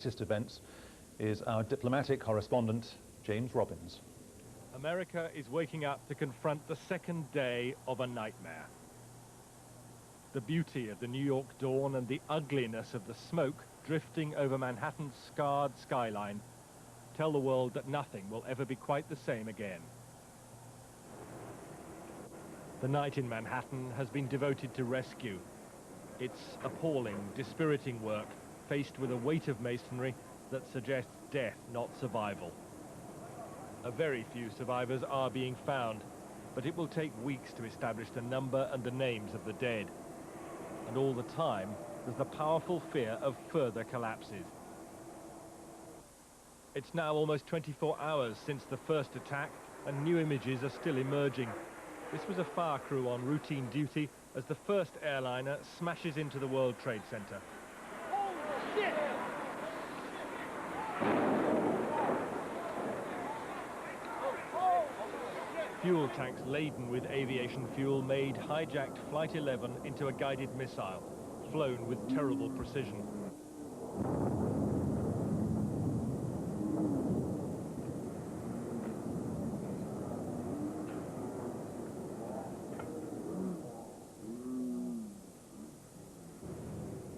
latest events is our diplomatic correspondent, James Robbins. America is waking up to confront the second day of a nightmare. The beauty of the New York dawn and the ugliness of the smoke drifting over Manhattan's scarred skyline tell the world that nothing will ever be quite the same again. The night in Manhattan has been devoted to rescue. It's appalling, dispiriting work, faced with a weight of masonry that suggests death, not survival. A very few survivors are being found, but it will take weeks to establish the number and the names of the dead. And all the time, there's the powerful fear of further collapses. It's now almost 24 hours since the first attack, and new images are still emerging. This was a fire crew on routine duty as the first airliner smashes into the World Trade Center. Holy shit! Fuel tanks laden with aviation fuel made hijacked Flight 11 into a guided missile, flown with terrible precision.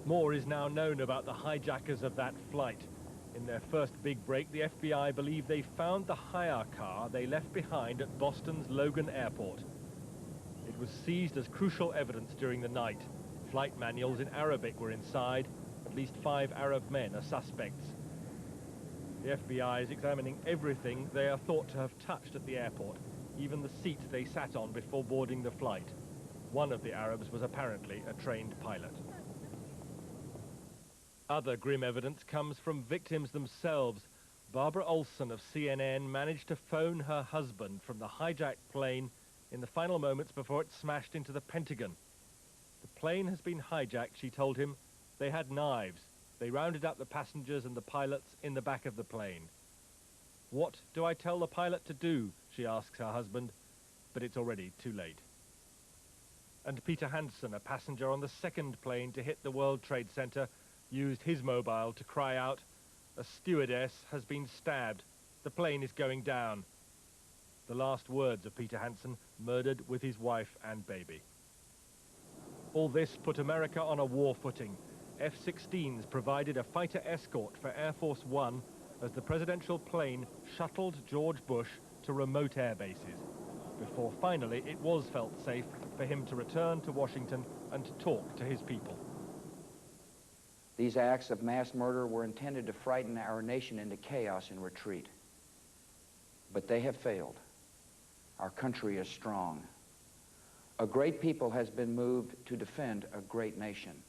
More is now known about the hijackers of that flight. In their first big break, the FBI believe they found the hire car they left behind at Boston's Logan Airport. It was seized as crucial evidence during the night. Flight manuals in Arabic were inside. At least 5 Arab men are suspects. The FBI is examining everything they are thought to have touched at the airport, even the seat they sat on before boarding the flight. One of the Arabs was apparently a trained pilot. Other grim evidence comes from victims themselves. Barbara Olson of CNN managed to phone her husband from the hijacked plane in the final moments before it smashed into the Pentagon. The plane has been hijacked, she told him. They had knives. They rounded up the passengers and the pilots in the back of the plane. What do I tell the pilot to do? She asks her husband, but it's already too late. And Peter Hansen, a passenger on the second plane to hit the World Trade Center, used his mobile to cry out, "A stewardess has been stabbed. The plane is going down." The last words of Peter Hansen, murdered with his wife and baby. All this put America on a war footing. F-16s provided a fighter escort for Air Force One as the presidential plane shuttled George Bush to remote air bases, before finally it was felt safe for him to return to Washington and to talk to his people. These acts of mass murder were intended to frighten our nation into chaos and retreat. But they have failed. Our country is strong. A great people has been moved to defend a great nation.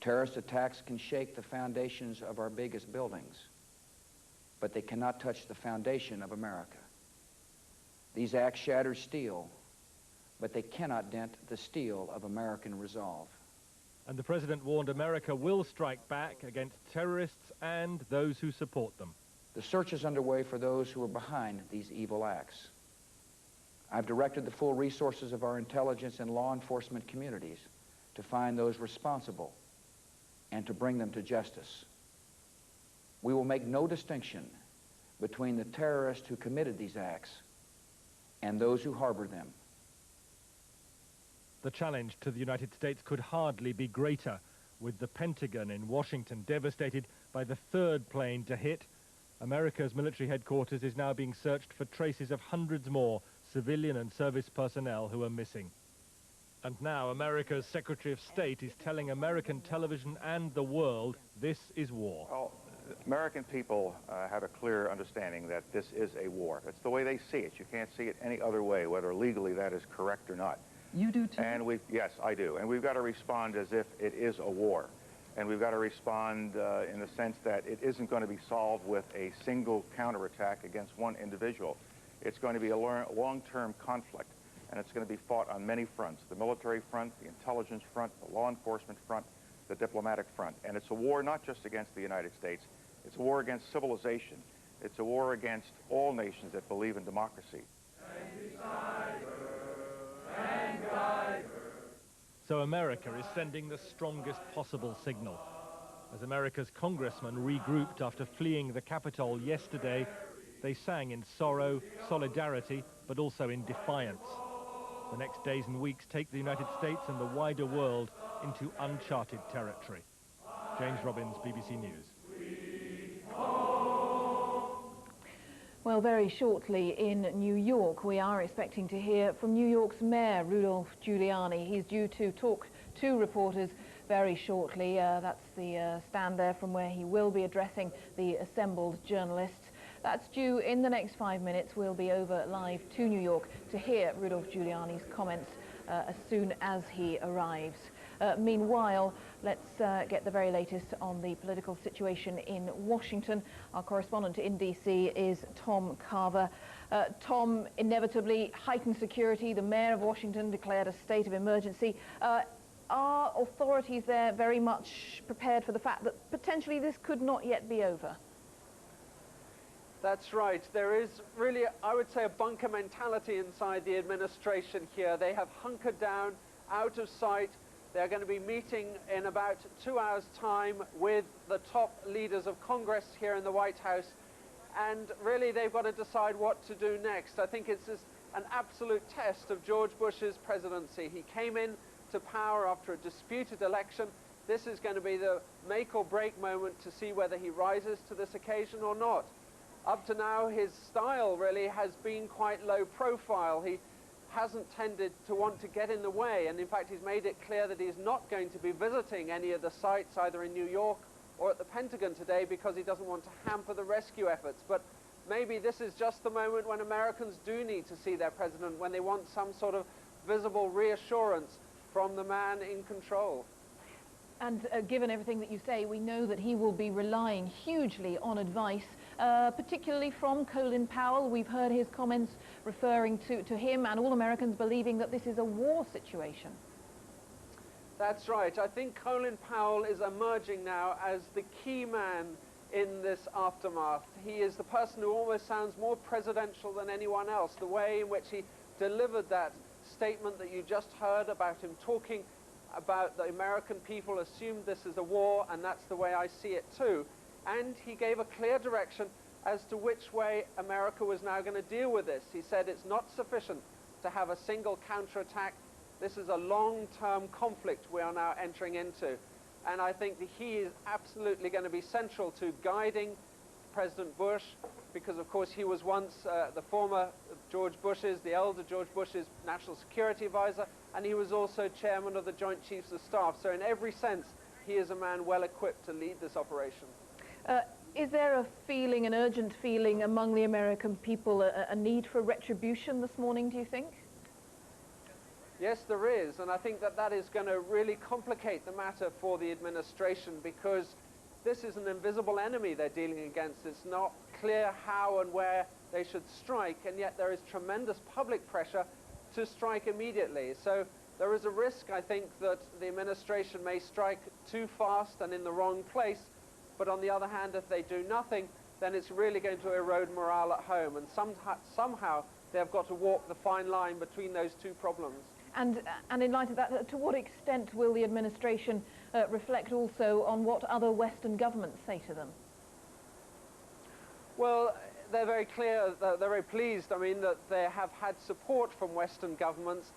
Terrorist attacks can shake the foundations of our biggest buildings, but they cannot touch the foundation of America. These acts shatter steel, but they cannot dent the steel of American resolve. And the president warned America will strike back against terrorists and those who support them. The search is underway for those who are behind these evil acts. I've directed the full resources of our intelligence and law enforcement communities to find those responsible and to bring them to justice. We will make no distinction between the terrorists who committed these acts and those who harbor them. The challenge to the United States could hardly be greater, with the Pentagon in Washington devastated by the third plane to hit. America's military headquarters is now being searched for traces of hundreds more civilian and service personnel who are missing. And now America's Secretary of State is telling American television and the world this is war. Well, American people have a clear understanding that this is a war. It's the way they see it. You can't see it any other way, whether legally that is correct or not. You do too? And yes, I do. And we've got to respond as if it is a war. And we've got to respond in the sense that it isn't going to be solved with a single counterattack against one individual. It's going to be a long-term conflict, and it's going to be fought on many fronts: the military front, the intelligence front, the law enforcement front, the diplomatic front. And it's a war not just against the United States. It's a war against civilization. It's a war against all nations that believe in democracy. So America is sending the strongest possible signal. As America's congressmen regrouped after fleeing the Capitol yesterday, they sang in sorrow, solidarity, but also in defiance. The next days and weeks take the United States and the wider world into uncharted territory. James Robbins, BBC News. Well, very shortly in New York, we are expecting to hear from New York's Mayor, Rudolph Giuliani. He's due to talk to reporters very shortly. That's the stand there from where he will be addressing the assembled journalists. That's due in the next 5 minutes. We'll be over live to New York to hear Rudolph Giuliani's comments as soon as he arrives. Meanwhile, let's get the very latest on the political situation in Washington. Our correspondent in DC is Tom Carver. Tom, inevitably heightened security. The mayor of Washington declared a state of emergency. Are authorities there very much prepared for the fact that potentially this could not yet be over? That's right. There is really, I would say, a bunker mentality inside the administration here. They have hunkered down, out of sight. They're going to be meeting in about 2 hours' time with the top leaders of Congress here in the White House. And really, they've got to decide what to do next. I think it's just an absolute test of George Bush's presidency. He came in to power after a disputed election. This is going to be the make or break moment to see whether he rises to this occasion or not. Up to now, his style really has been quite low profile. He hasn't tended to want to get in the way, and in fact he's made it clear that he's not going to be visiting any of the sites either in New York or at the Pentagon today because he doesn't want to hamper the rescue efforts. But maybe this is just the moment when Americans do need to see their president, when they want some sort of visible reassurance from the man in control. And given everything that you say, we know that he will be relying hugely on advice, particularly from Colin Powell. We've heard his comments referring to him and all Americans believing that this is a war situation. That's right. I think Colin Powell is emerging now as the key man in this aftermath. He is the person who almost sounds more presidential than anyone else. The way in which he delivered that statement that you just heard about him talking about the American people assumed this is a war, and that's the way I see it too. And he gave a clear direction as to which way America was now going to deal with this. He said it's not sufficient to have a single counterattack. This is a long-term conflict we are now entering into. And I think that he is absolutely going to be central to guiding President Bush, because of course he was once the former George Bush's, the elder George Bush's national security advisor, and he was also chairman of the Joint Chiefs of Staff. So in every sense, he is a man well equipped to lead this operation. Is there a feeling, an urgent feeling among the American people, a need for retribution this morning, do you think? Yes, there is, and I think that that is going to really complicate the matter for the administration, because this is an invisible enemy they're dealing against. It's not clear how and where they should strike, and yet there is tremendous public pressure to strike immediately. So there is a risk, I think, that the administration may strike too fast and in the wrong place, but on the other hand, if they do nothing, then it's really going to erode morale at home, and somehow they've got to walk the fine line between those two problems. And in light of that, to what extent will the administration reflect also on what other Western governments say to them? Well, they're very clear, they're very pleased, I mean, that they have had support from Western governments.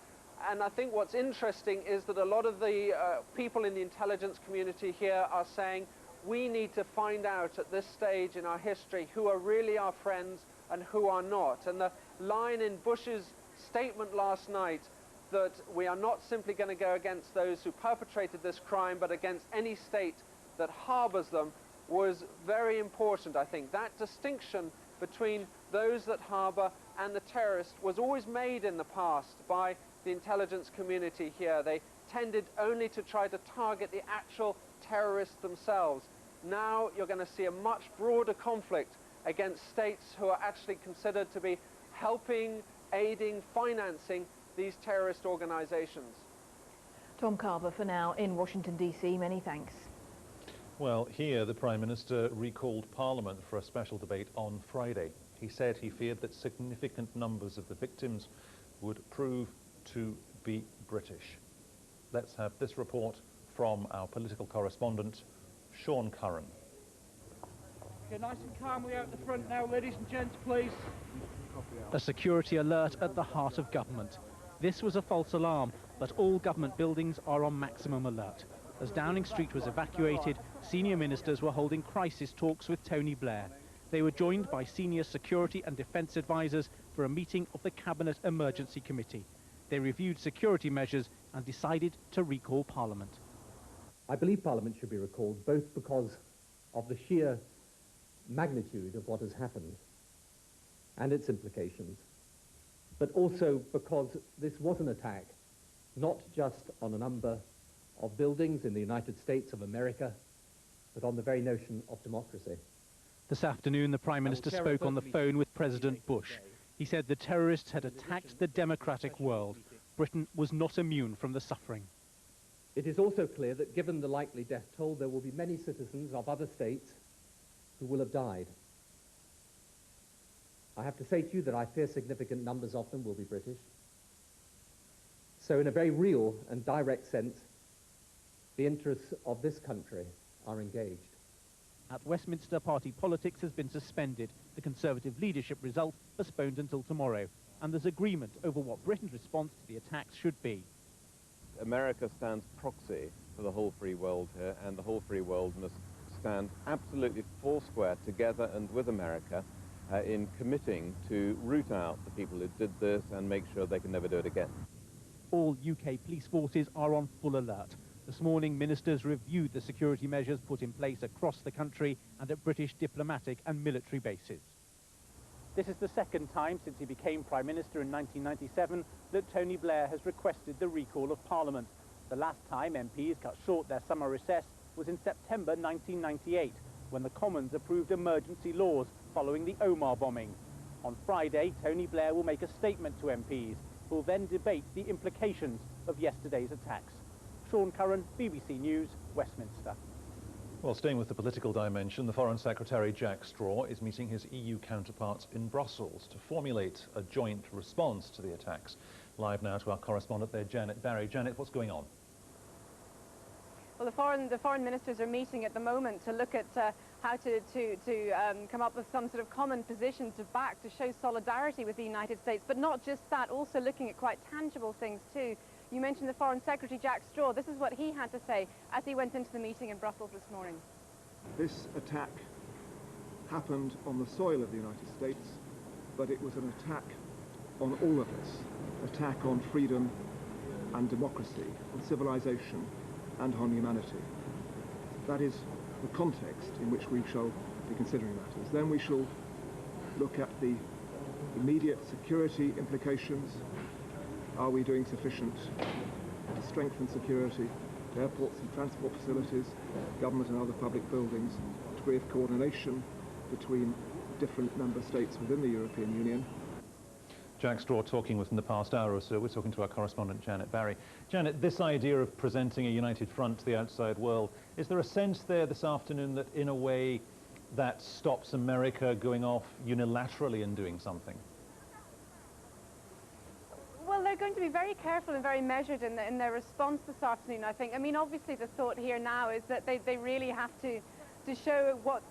And I think what's interesting is that a lot of the people in the intelligence community here are saying, we need to find out at this stage in our history who are really our friends and who are not. And the line in Bush's statement last night, that we are not simply going to go against those who perpetrated this crime, but against any state that harbors them, was very important, I think. That distinction between those that harbor and the terrorists was always made in the past by the intelligence community here. They tended only to try to target the actual terrorists themselves. Now you're going to see a much broader conflict against states who are actually considered to be helping, aiding, financing these terrorist organizations. Tom Carver for now in Washington, D.C. Many thanks. Well, here the Prime Minister recalled Parliament for a special debate on Friday. He said he feared that significant numbers of the victims would prove to be British. Let's have this report from our political correspondent, Sean Curran. Okay, nice and calmly out the front now, ladies and gents, please. A security alert at the heart of government. This was a false alarm, but all government buildings are on maximum alert. As Downing Street was evacuated, senior ministers were holding crisis talks with Tony Blair. They were joined by senior security and defence advisers for a meeting of the Cabinet Emergency Committee. They reviewed security measures and decided to recall Parliament. I believe Parliament should be recalled, both because of the sheer magnitude of what has happened and its implications, but also because this was an attack not just on a number of buildings in the United States of America, but on the very notion of democracy. This afternoon, the Prime Minister spoke on the phone with President Bush. He said the terrorists had attacked the democratic world. Britain was not immune from the suffering. It is also clear that given the likely death toll, there will be many citizens of other states who will have died. I have to say to you that I fear significant numbers of them will be British. So in a very real and direct sense, the interests of this country are engaged. At Westminster, party politics has been suspended. The Conservative leadership result postponed until tomorrow. And there's agreement over what Britain's response to the attacks should be. America stands proxy for the whole free world here, and the whole free world must stand absolutely foursquare together and with America in committing to root out the people who did this and make sure they can never do it again. All UK police forces are on full alert. This morning, ministers reviewed the security measures put in place across the country and at British diplomatic and military bases. This is the second time since he became Prime Minister in 1997 that Tony Blair has requested the recall of Parliament. The last time MPs cut short their summer recess was in September 1998, when the Commons approved emergency laws following the Omar bombing. On Friday, Tony Blair will make a statement to MPs, who will then debate the implications of yesterday's attacks. Sean Curran, BBC News, Westminster. Well, staying with the political dimension, the Foreign Secretary Jack Straw is meeting his EU counterparts in Brussels to formulate a joint response to the attacks. Live now to our correspondent there, Janet Barry. Janet, what's going on? Well, the foreign ministers are meeting at the moment to look at how to come up with some sort of common position to show solidarity with the United States. But not just that, also looking at quite tangible things too. You mentioned the Foreign Secretary Jack Straw. This is what he had to say as he went into the meeting in Brussels this morning. This attack happened on the soil of the United States, but it was an attack on all of us, attack on freedom and democracy, on civilization and on humanity. That is the context in which we shall be considering matters. Then we shall look at the immediate security implications. Are we doing sufficient to strengthen security, airports and transport facilities, government and other public buildings, degree of coordination between different member states within the European Union? Jack Straw talking within the past hour or so. We're talking to our correspondent Janet Barry. Janet, this idea of presenting a united front to the outside world, is there a sense there this afternoon that in a way that stops America going off unilaterally and doing something? Well, they're going to be very careful and very measured in their response this afternoon, I think. I mean, obviously the thought here now is that they really have to show what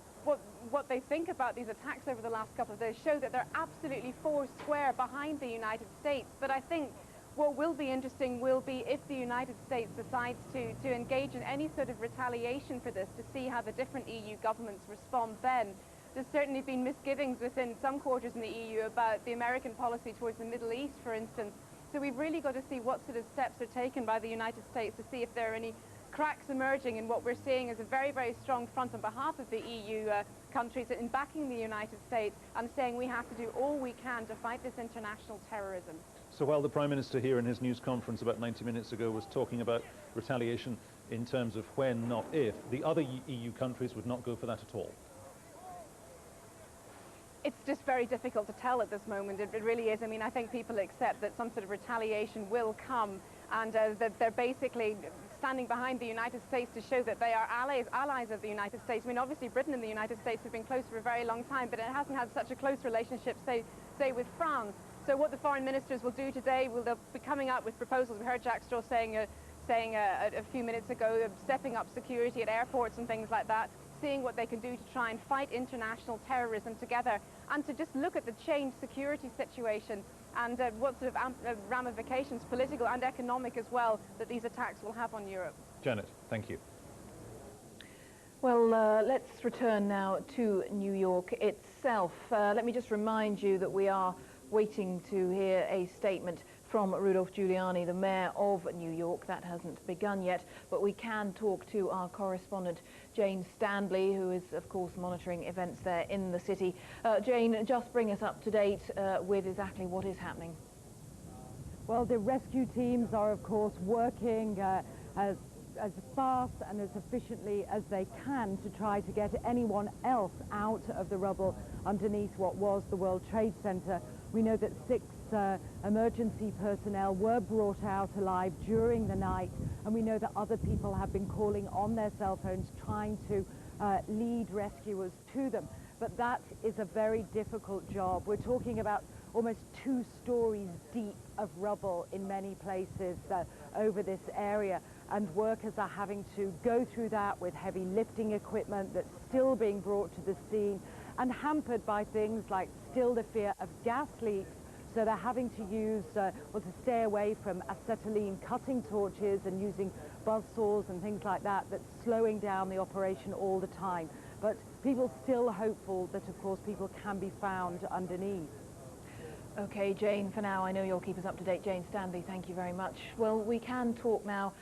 they think about these attacks over the last couple of days, show that they're absolutely foursquare behind the United States. But I think what will be interesting will be if the United States decides to engage in any sort of retaliation for this, to see how the different EU governments respond then. There's certainly been misgivings within some quarters in the EU about the American policy towards the Middle East, for instance. So we've really got to see what sort of steps are taken by the United States to see if there are any cracks emerging in what we're seeing as a very, very strong front on behalf of the EU countries in backing the United States and saying we have to do all we can to fight this international terrorism. So while the Prime Minister here in his news conference about 90 minutes ago was talking about retaliation in terms of when, not if, the other EU countries would not go for that at all? It's just very difficult to tell at this moment. It really is. I mean, I think people accept that some sort of retaliation will come, and that they're basically standing behind the United States to show that they are allies of the United States. I mean, obviously Britain and the United States have been close for a very long time, but it hasn't had such a close relationship, say with France. So what the foreign ministers will do today, they'll be coming out with proposals. We heard Jack Straw saying saying a few minutes ago, stepping up security at airports and things like that, seeing what they can do to try and fight international terrorism together, and to just look at the changed security situation and what sort of ramifications, political and economic as well, that these attacks will have on Europe. Janet, thank you. Well, let's return now to New York itself. Let me just remind you that we are waiting to hear a statement from Rudolph Giuliani, the mayor of New York. That hasn't begun yet, but we can talk to our correspondent, Jane Standley, who is, of course, monitoring events there in the city. Jane, just bring us up to date with exactly what is happening. Well, the rescue teams are, of course, working as fast and as efficiently as they can to try to get anyone else out of the rubble underneath what was the World Trade Center. We know that 6 emergency personnel were brought out alive during the night, and we know that other people have been calling on their cell phones trying to lead rescuers to them. But that is a very difficult job. We're talking about almost 2 stories deep of rubble in many places over this area, and workers are having to go through that with heavy lifting equipment that's still being brought to the scene, and hampered by things like still the fear of gas leaks. So they're having to use, to stay away from acetylene cutting torches and using buzz saws and things like that. That's slowing down the operation all the time. But people still hopeful that, of course, people can be found underneath. Okay, Jane, for now, I know you'll keep us up to date. Jane Standley, thank you very much. Well, we can talk now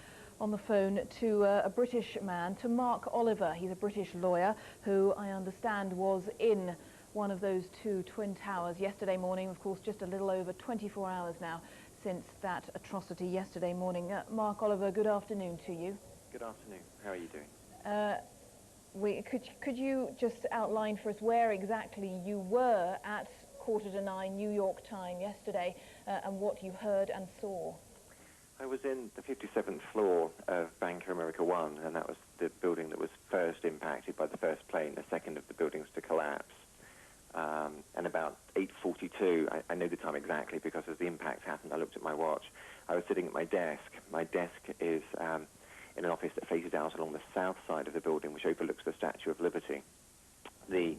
on the phone to a British man, to Mark Oliver. He's a British lawyer who, I understand, was in one of those 2 twin towers yesterday morning. Of course, just a little over 24 hours now since that atrocity yesterday morning. Mark Oliver, good afternoon to you. Good afternoon. How are you doing? Could you just outline for us where exactly you were at 9:15 New York time yesterday and what you heard and saw? I was in the 57th floor of Bank of America 1, and that was the building that was first impacted by the first plane, the second of the buildings to collapse. And about 8:42, I know the time exactly because as the impact happened, I looked at my watch. I was sitting at my desk. My desk is in an office that faces out along the south side of the building, which overlooks the Statue of Liberty. The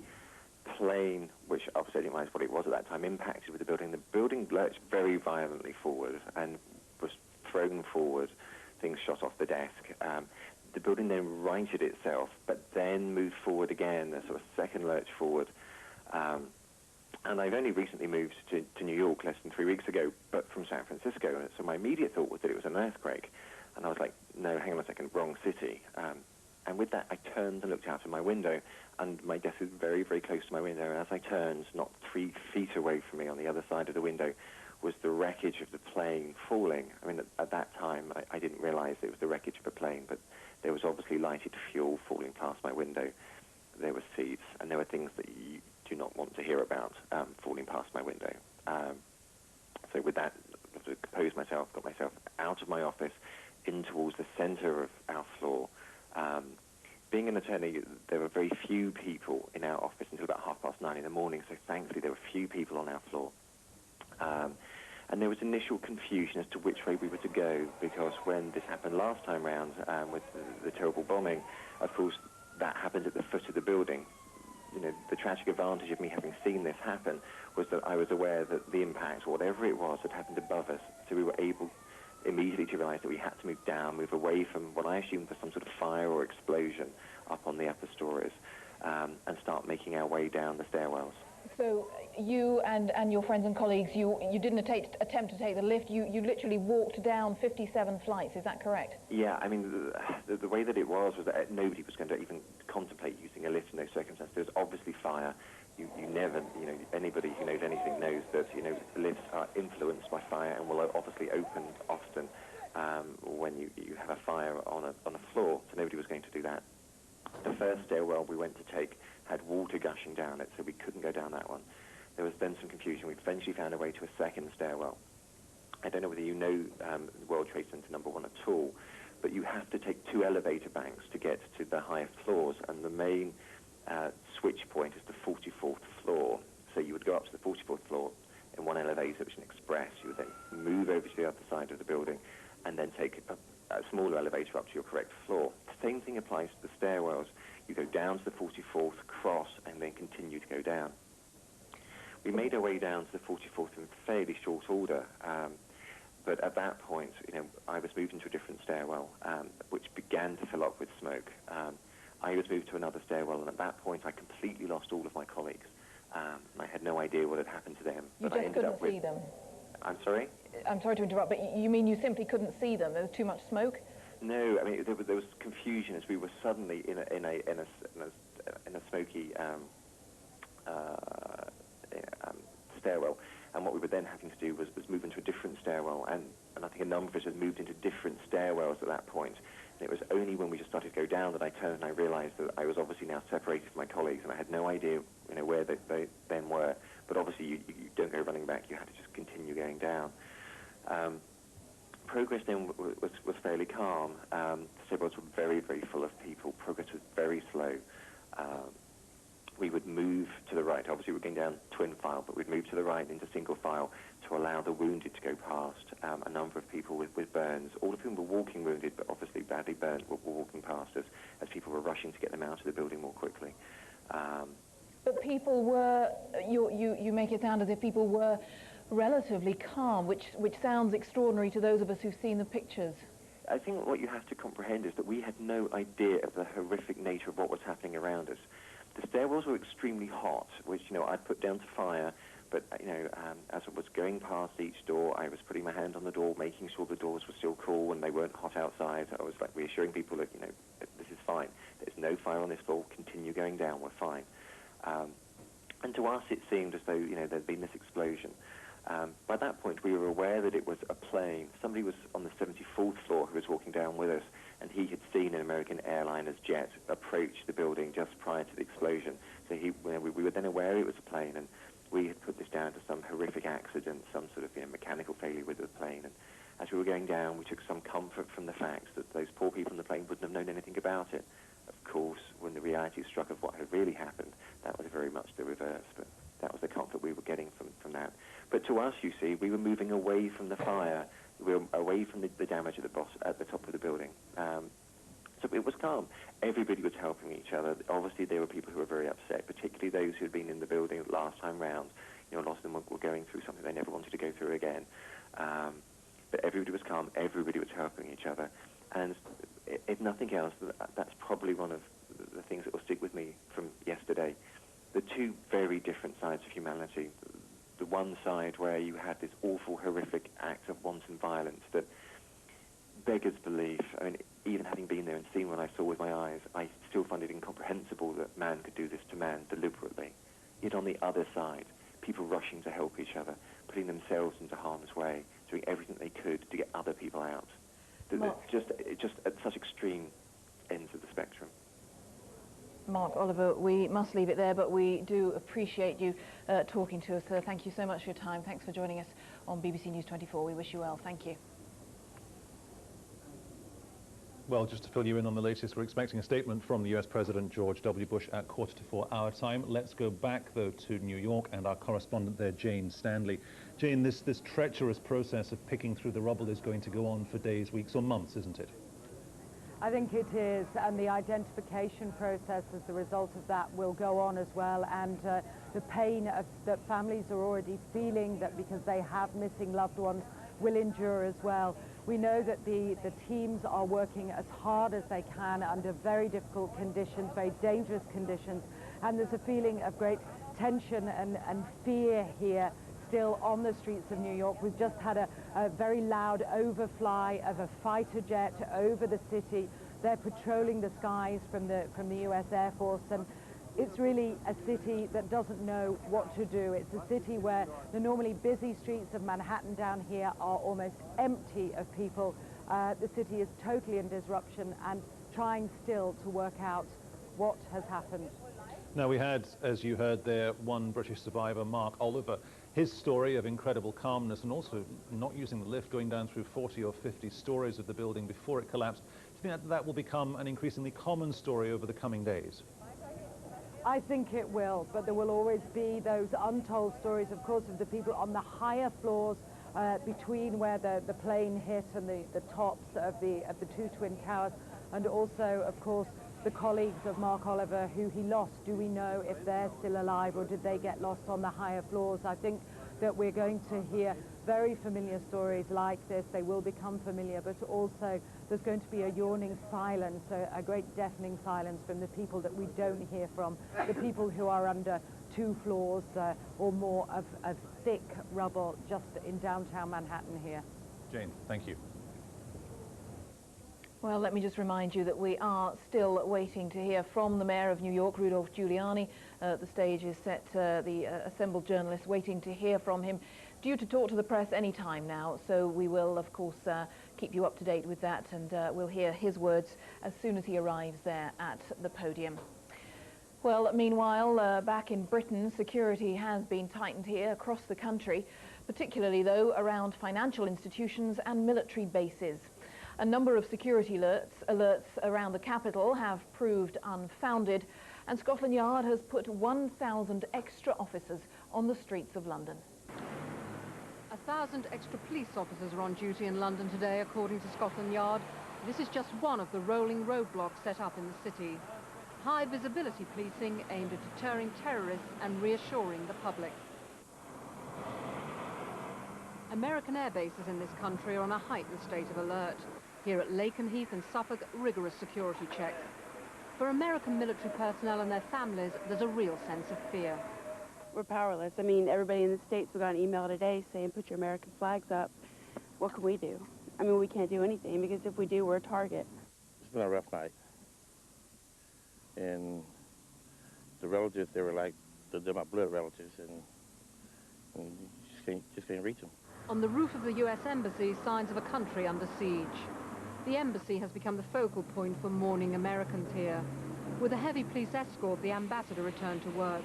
plane, which obviously I didn't realize what it was at that time, impacted with the building. The building lurched very violently forward and was thrown forward. Things shot off the desk. The building then righted itself, but then moved forward again, a sort of second lurch forward. And I've only recently moved to New York less than 3 weeks ago, but from San Francisco. So my immediate thought was that it was an earthquake. And I was like, no, hang on a second, wrong city. And with that, I turned and looked out of my window, and my desk is very, very close to my window. And as I turned, not 3 feet away from me on the other side of the window, was the wreckage of the plane falling. I mean, at that time, I didn't realize it was the wreckage of a plane, but there was obviously lighted fuel falling past my window. There were seeds, and there were things that you do not want to hear about falling past my window. So with that, I composed myself, got myself out of my office, in towards the center of our floor. Being an attorney, there were very few people in our office until about 9:30 in the morning, so thankfully there were few people on our floor. And there was initial confusion as to which way we were to go, because when this happened last time round with the terrible bombing, of course, that happened at the foot of the building. You know, the tragic advantage of me having seen this happen was that I was aware that the impact, whatever it was, had happened above us, so we were able immediately to realize that we had to move down, move away from what I assumed was some sort of fire or explosion up on the upper stories, and start making our way down the stairwells. So you and your friends and colleagues, you didn't attempt to take the lift, you literally walked down 57 flights, is that correct? Yeah, I mean, the way that it was that nobody was going to even contemplate using a lift in those circumstances. There's obviously fire. You never, you know, anybody who knows anything knows that, you know, lifts are influenced by fire and will obviously open often when you have a fire on a floor, so nobody was going to do that. The first stairwell we went to take had water gushing down it, so we couldn't go down that one. There was then some confusion. We eventually found a way to a second stairwell. I don't know whether you know World Trade Center number 1 at all, but you have to take 2 elevator banks to get to the higher floors, and the main switch point is the 44th floor. So you would go up to the 44th floor in one elevator, which is an express. You would then move over to the other side of the building and then take smaller elevator up to your correct floor. The same thing applies to the stairwells. You go down to the 44th, cross, and then continue to go down. We made our way down to the 44th in fairly short order, but at that point, I was moved into a different stairwell, which began to fill up with smoke. I was moved to another stairwell, and at that point, I completely lost all of my colleagues. I had no idea what had happened to them. You just couldn't see them? I'm sorry? I'm sorry to interrupt, but you mean you simply couldn't see them? There was too much smoke? No, I mean, there was confusion as we were suddenly in a smoky stairwell, and what we were then having to do was move into a different stairwell, and I think a number of us had moved into different stairwells at that point. And it was only when we just started to go down that I turned and I realized that I was obviously now separated from my colleagues, and I had no idea where they then were. But obviously you don't go running back, you had to just continue going down. Progress then was fairly calm. The stairwells were very, very full of people. Progress was very slow. We would move to the right. Obviously, we're going down twin file, but we'd move to the right into single file to allow the wounded to go past. A number of people with burns, all of whom were walking wounded, but obviously badly burned, were walking past us as people were rushing to get them out of the building more quickly. But people were, you make it sound as if people were relatively calm, which sounds extraordinary to those of us who've seen the pictures. I think what you have to comprehend is that we had no idea of the horrific nature of what was happening around us. The stairwells were extremely hot, which, I'd put down to fire, but, as I was going past each door, I was putting my hand on the door, making sure the doors were still cool and they weren't hot outside. I was, reassuring people that, this is fine. There's no fire on this floor. Continue going down. We're fine. And to us, it seemed as though, there'd been this explosion. By that point, we were aware that it was a plane. Somebody was on the 74th floor who was walking down with us, and he had seen an American airliner's jet approach the building just prior to the explosion. So we were then aware it was a plane, and we had put this down to some horrific accident, some sort of mechanical failure with the plane. And as we were going down, we took some comfort from the fact that those poor people on the plane wouldn't have known anything about it. Of course, when the reality struck of what had really happened, that was very much the reverse, but that was the comfort we were getting from that. But to us, you see, we were moving away from the fire. We were away from the damage at the top of the building. So it was calm. Everybody was helping each other. Obviously, there were people who were very upset, particularly those who had been in the building last time round. A lot of them were going through something they never wanted to go through again. But everybody was calm. Everybody was helping each other. And if nothing else, that's probably one of the things that will stick with me from yesterday. The two very different sides of humanity. The one side where you had this awful, horrific act of wanton violence that beggars belief. I mean, even having been there and seen what I saw with my eyes, I still find it incomprehensible that man could do this to man deliberately. Yet on the other side, people rushing to help each other, putting themselves into harm's way, doing everything they could to get other people out. Just at such extreme ends of the spectrum. Mark Oliver, we must leave it there, but we do appreciate you talking to us. Thank you so much for your time. Thanks for joining us on BBC News 24. We wish you well. Thank you. Well, just to fill you in on the latest, we're expecting a statement from the US President George W. Bush at 3:45 our time. Let's go back, though, to New York and our correspondent there, Jane Stanley. Jane, this treacherous process of picking through the rubble is going to go on for days, weeks or months, isn't it? I think it is, and the identification process as the result of that will go on as well, and the pain that families are already feeling that because they have missing loved ones will endure as well. We know that the teams are working as hard as they can under very difficult conditions, very dangerous conditions, and there's a feeling of great tension and fear here still on the streets of New York. We've just had a very loud overfly of a fighter jet over the city. They're patrolling the skies from the US Air Force, and it's really a city that doesn't know what to do. It's a city where the normally busy streets of Manhattan down here are almost empty of people. The city is totally in disruption and trying still to work out what has happened. Now, we had, as you heard there, one British survivor, Mark Oliver. His story of incredible calmness and also not using the lift, going down through 40 or 50 stories of the building before it collapsed. Do you think that will become an increasingly common story over the coming days? I think it will, but there will always be those untold stories, of course, of the people on the higher floors between where the plane hit and the tops of the two twin towers, and also, of course, the colleagues of Mark Oliver who he lost. Do we know if they're still alive or did they get lost on the higher floors? I think that we're going to hear very familiar stories like this. They will become familiar, but also there's going to be a yawning silence, a great deafening silence from the people that we don't hear from, the people who are under 2 floors or more of thick rubble just in downtown Manhattan here. Jane, thank you. Well, let me just remind you that we are still waiting to hear from the Mayor of New York, Rudolph Giuliani. The stage is set, the assembled journalists waiting to hear from him, due to talk to the press any time now. So we will, of course, keep you up to date with that, and we'll hear his words as soon as he arrives there at the podium. Well, meanwhile, back in Britain, security has been tightened here across the country, particularly, though, around financial institutions and military bases. A number of security alerts around the capital have proved unfounded, and Scotland Yard has put 1,000 extra officers on the streets of London. 1,000 extra police officers are on duty in London today, according to Scotland Yard. This is just one of the rolling roadblocks set up in the city. High visibility policing aimed at deterring terrorists and reassuring the public. American air bases in this country are on a heightened state of alert. Here at Lakenheath and Suffolk, rigorous security checks. For American military personnel and their families, there's a real sense of fear. We're powerless. I mean, everybody in the States, we got an email today saying, put your American flags up. What can we do? I mean, we can't do anything, because if we do, we're a target. It's been a rough night. And the relatives, they were like, they're my blood relatives, and you just can't reach them. On the roof of the U.S. Embassy, signs of a country under siege. The embassy has become the focal point for mourning Americans here. With a heavy police escort, the ambassador returned to work.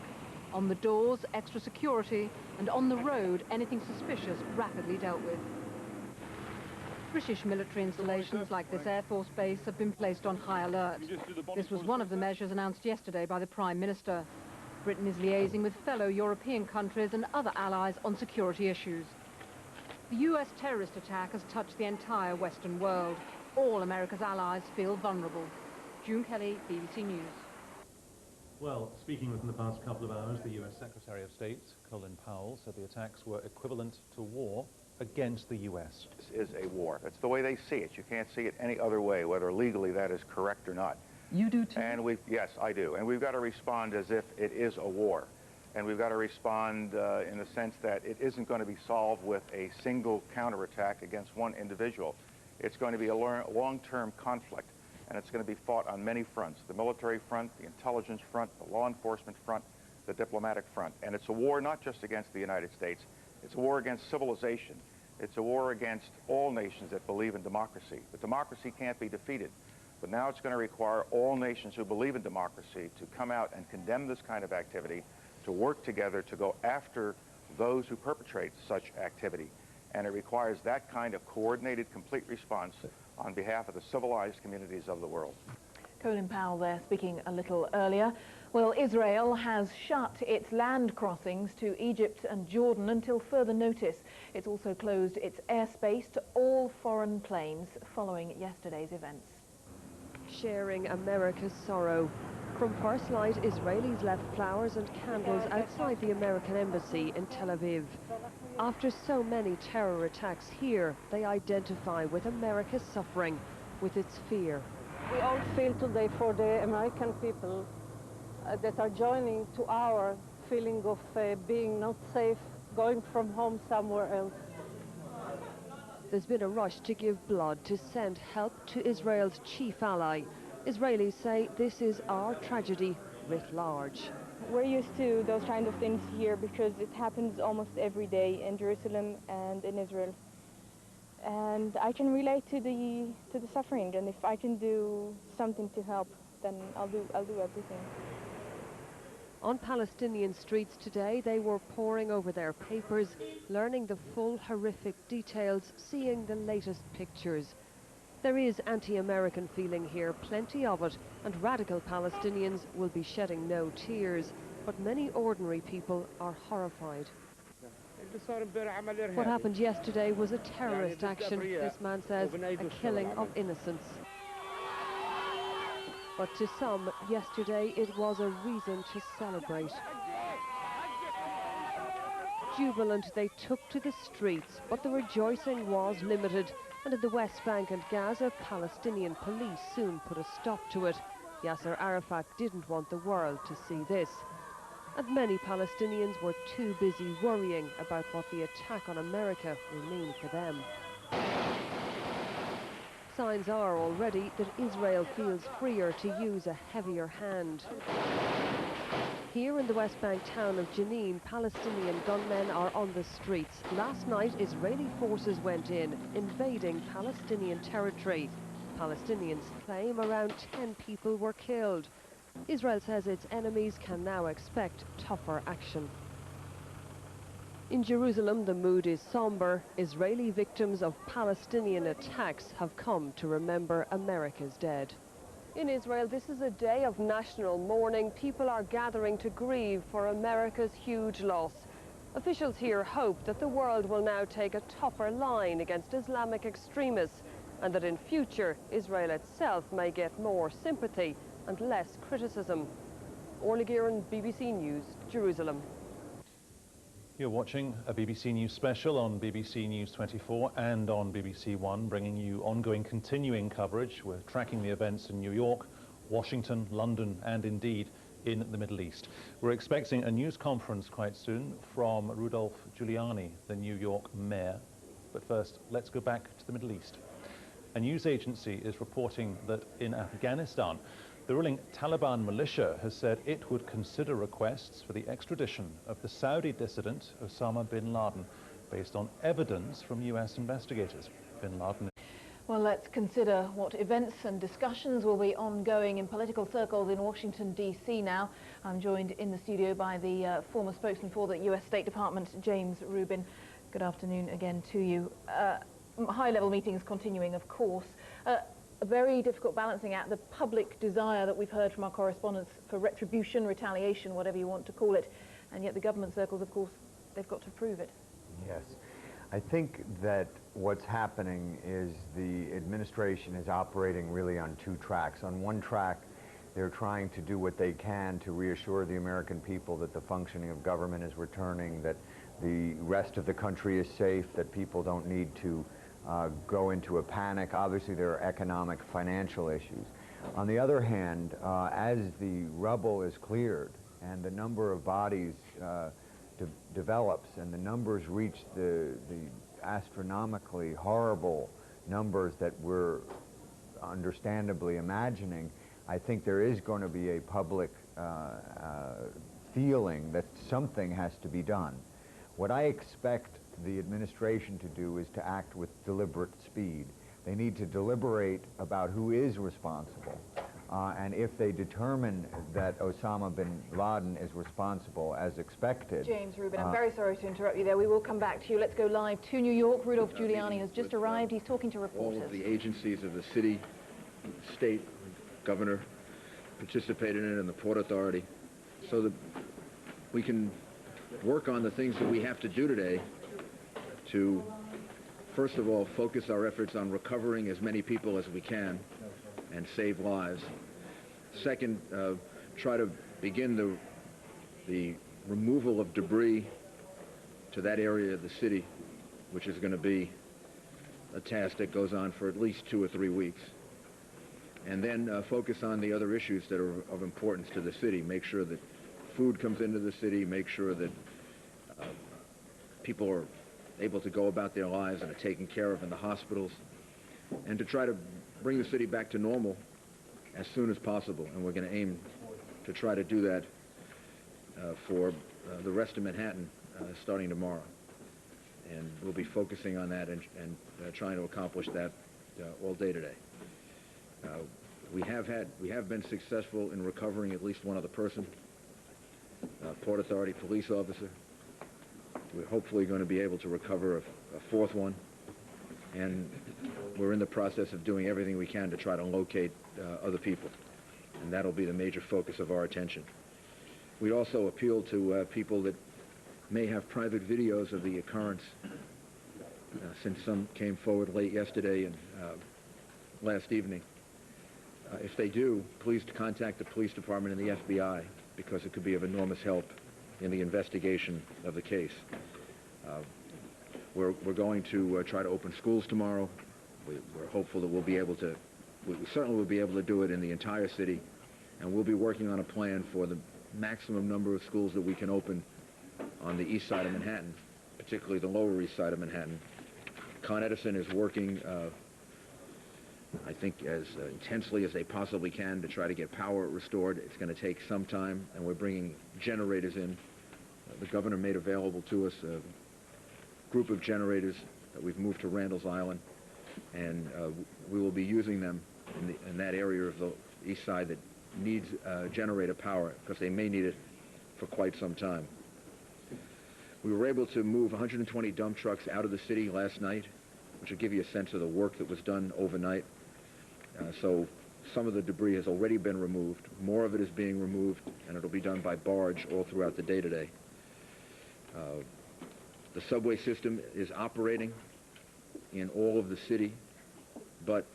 On the doors, extra security, and on the road, anything suspicious rapidly dealt with. British military installations like this Air Force base have been placed on high alert. This was one of the measures announced yesterday by the Prime Minister. Britain is liaising with fellow European countries and other allies on security issues. The U.S. terrorist attack has touched the entire Western world. All America's allies feel vulnerable. June Kelly, BBC News. Well, speaking within the past couple of hours, the U.S. Secretary of State, Colin Powell, said the attacks were equivalent to war against the U.S. This is a war. That's the way they see it. You can't see it any other way, whether legally that is correct or not. You do too? And yes, I do. And we've got to respond as if it is a war. And we've got to respond in the sense that it isn't going to be solved with a single counterattack against one individual. It's going to be a long-term conflict, and it's going to be fought on many fronts: the military front, the intelligence front, the law enforcement front, the diplomatic front. And it's a war not just against the United States. It's a war against civilization. It's a war against all nations that believe in democracy. But democracy can't be defeated. But now it's going to require all nations who believe in democracy to come out and condemn this kind of activity, to work together to go after those who perpetrate such activity. And it requires that kind of coordinated, complete response on behalf of the civilized communities of the world. Colin Powell there speaking a little earlier. Well, Israel has shut its land crossings to Egypt and Jordan until further notice. It's also closed its airspace to all foreign planes following yesterday's events. Sharing America's sorrow. From first light, Israelis left flowers and candles outside the American embassy in Tel Aviv. After so many terror attacks here, they identify with America's suffering, with its fear. We all feel today for the American people that are joining to our feeling of being not safe, going from home somewhere else. There's been a rush to give blood, to send help to Israel's chief ally. Israelis say this is our tragedy writ large. We're used to those kind of things here because it happens almost every day in Jerusalem and in Israel. And I can relate to the suffering, and if I can do something to help, then I'll do everything. On Palestinian streets today, they were poring over their papers, learning the full horrific details, seeing the latest pictures. There is anti-American feeling here, plenty of it, and radical Palestinians will be shedding no tears, but many ordinary people are horrified. What happened yesterday was a terrorist action, this man says, a killing of innocents. But to some, yesterday it was a reason to celebrate. Jubilant, they took to the streets, but the rejoicing was limited, and in the West Bank and Gaza, Palestinian police soon put a stop to it. Yasser Arafat didn't want the world to see this. And many Palestinians were too busy worrying about what the attack on America will mean for them. Signs are already that Israel feels freer to use a heavier hand. Here in the West Bank town of Jenin, Palestinian gunmen are on the streets. Last night, Israeli forces went in, invading Palestinian territory. Palestinians claim around 10 people were killed. Israel says its enemies can now expect tougher action. In Jerusalem, the mood is somber. Israeli victims of Palestinian attacks have come to remember America's dead. In Israel, this is a day of national mourning. People are gathering to grieve for America's huge loss. Officials here hope that the world will now take a tougher line against Islamic extremists, and that in future, Israel itself may get more sympathy and less criticism. Orla Guerin, BBC News, Jerusalem. You're watching a BBC News special on BBC News 24 and on BBC One, bringing you ongoing, continuing coverage. We're tracking the events in New York, Washington, London, and indeed in the Middle East. We're expecting a news conference quite soon from Rudolph Giuliani, the New York mayor. But first, let's go back to the Middle East. A news agency is reporting that in Afghanistan, the ruling Taliban militia has said it would consider requests for the extradition of the Saudi dissident Osama bin Laden, based on evidence from US investigators. Bin Laden. Well, let's consider what events and discussions will be ongoing in political circles in Washington, D.C. now. I'm joined in the studio by the former spokesman for the US State Department, James Rubin. Good afternoon again to you. High-level meetings continuing, of course. A very difficult balancing act, the public desire that we've heard from our correspondents for retribution, retaliation, whatever you want to call it, and yet the government circles, of course, they've got to prove it. Yes. I think that what's happening is the administration is operating really on two tracks. On one track, they're trying to do what they can to reassure the American people that the functioning of government is returning, that the rest of the country is safe, that people don't need to go into a panic. Obviously, there are economic, financial issues. On the other hand, as the rubble is cleared and the number of bodies develops and the numbers reach the astronomically horrible numbers that we're understandably imagining, I think there is going to be a public feeling that something has to be done. What I expect the administration to do is to act with deliberate speed. They need to deliberate about who is responsible. And if they determine that Osama bin Laden is responsible as expected... James Rubin, I'm very sorry to interrupt you there. We will come back to you. Let's go live to New York. Rudolph Giuliani has just arrived. He's talking to reporters. All of the agencies of the city, state, governor participated in it, and the Port Authority, so that we can work on the things that we have to do today to, first of all, focus our efforts on recovering as many people as we can and save lives. Second, try to begin the removal of debris to that area of the city, which is going to be a task that goes on for at least 2 or 3 weeks. And then focus on the other issues that are of importance to the city. Make sure that food comes into the city, make sure that people are able to go about their lives and are taken care of in the hospitals, and to try to bring the city back to normal as soon as possible. And we're going to aim to try to do that for the rest of Manhattan starting tomorrow. And we'll be focusing on that and trying to accomplish that all day today. We have been successful in recovering at least one other person, Port Authority police officer. We're hopefully going to be able to recover a 4th one, and we're in the process of doing everything we can to try to locate other people, and that'll be the major focus of our attention. We also appeal to people that may have private videos of the occurrence, since some came forward late yesterday and last evening. If they do, please contact the police department and the FBI, because it could be of enormous help in the investigation of the case. We're going to try to open schools tomorrow. We're hopeful that we'll be able to, we certainly will be able to do it in the entire city, and we'll be working on a plan for the maximum number of schools that we can open on the east side of Manhattan, particularly the lower east side of Manhattan. Con Edison is working, I think, as intensely as they possibly can to try to get power restored. It's going to take some time, and we're bringing generators in. The governor made available to us a group of generators that we've moved to Randall's Island, and we will be using them in that area of the east side that needs generator power, because they may need it for quite some time. We were able to move 120 dump trucks out of the city last night, which will give you a sense of the work that was done overnight. So some of the debris has already been removed. More of it is being removed, and it'll be done by barge all throughout the day today. The subway system is operating in all of the city, but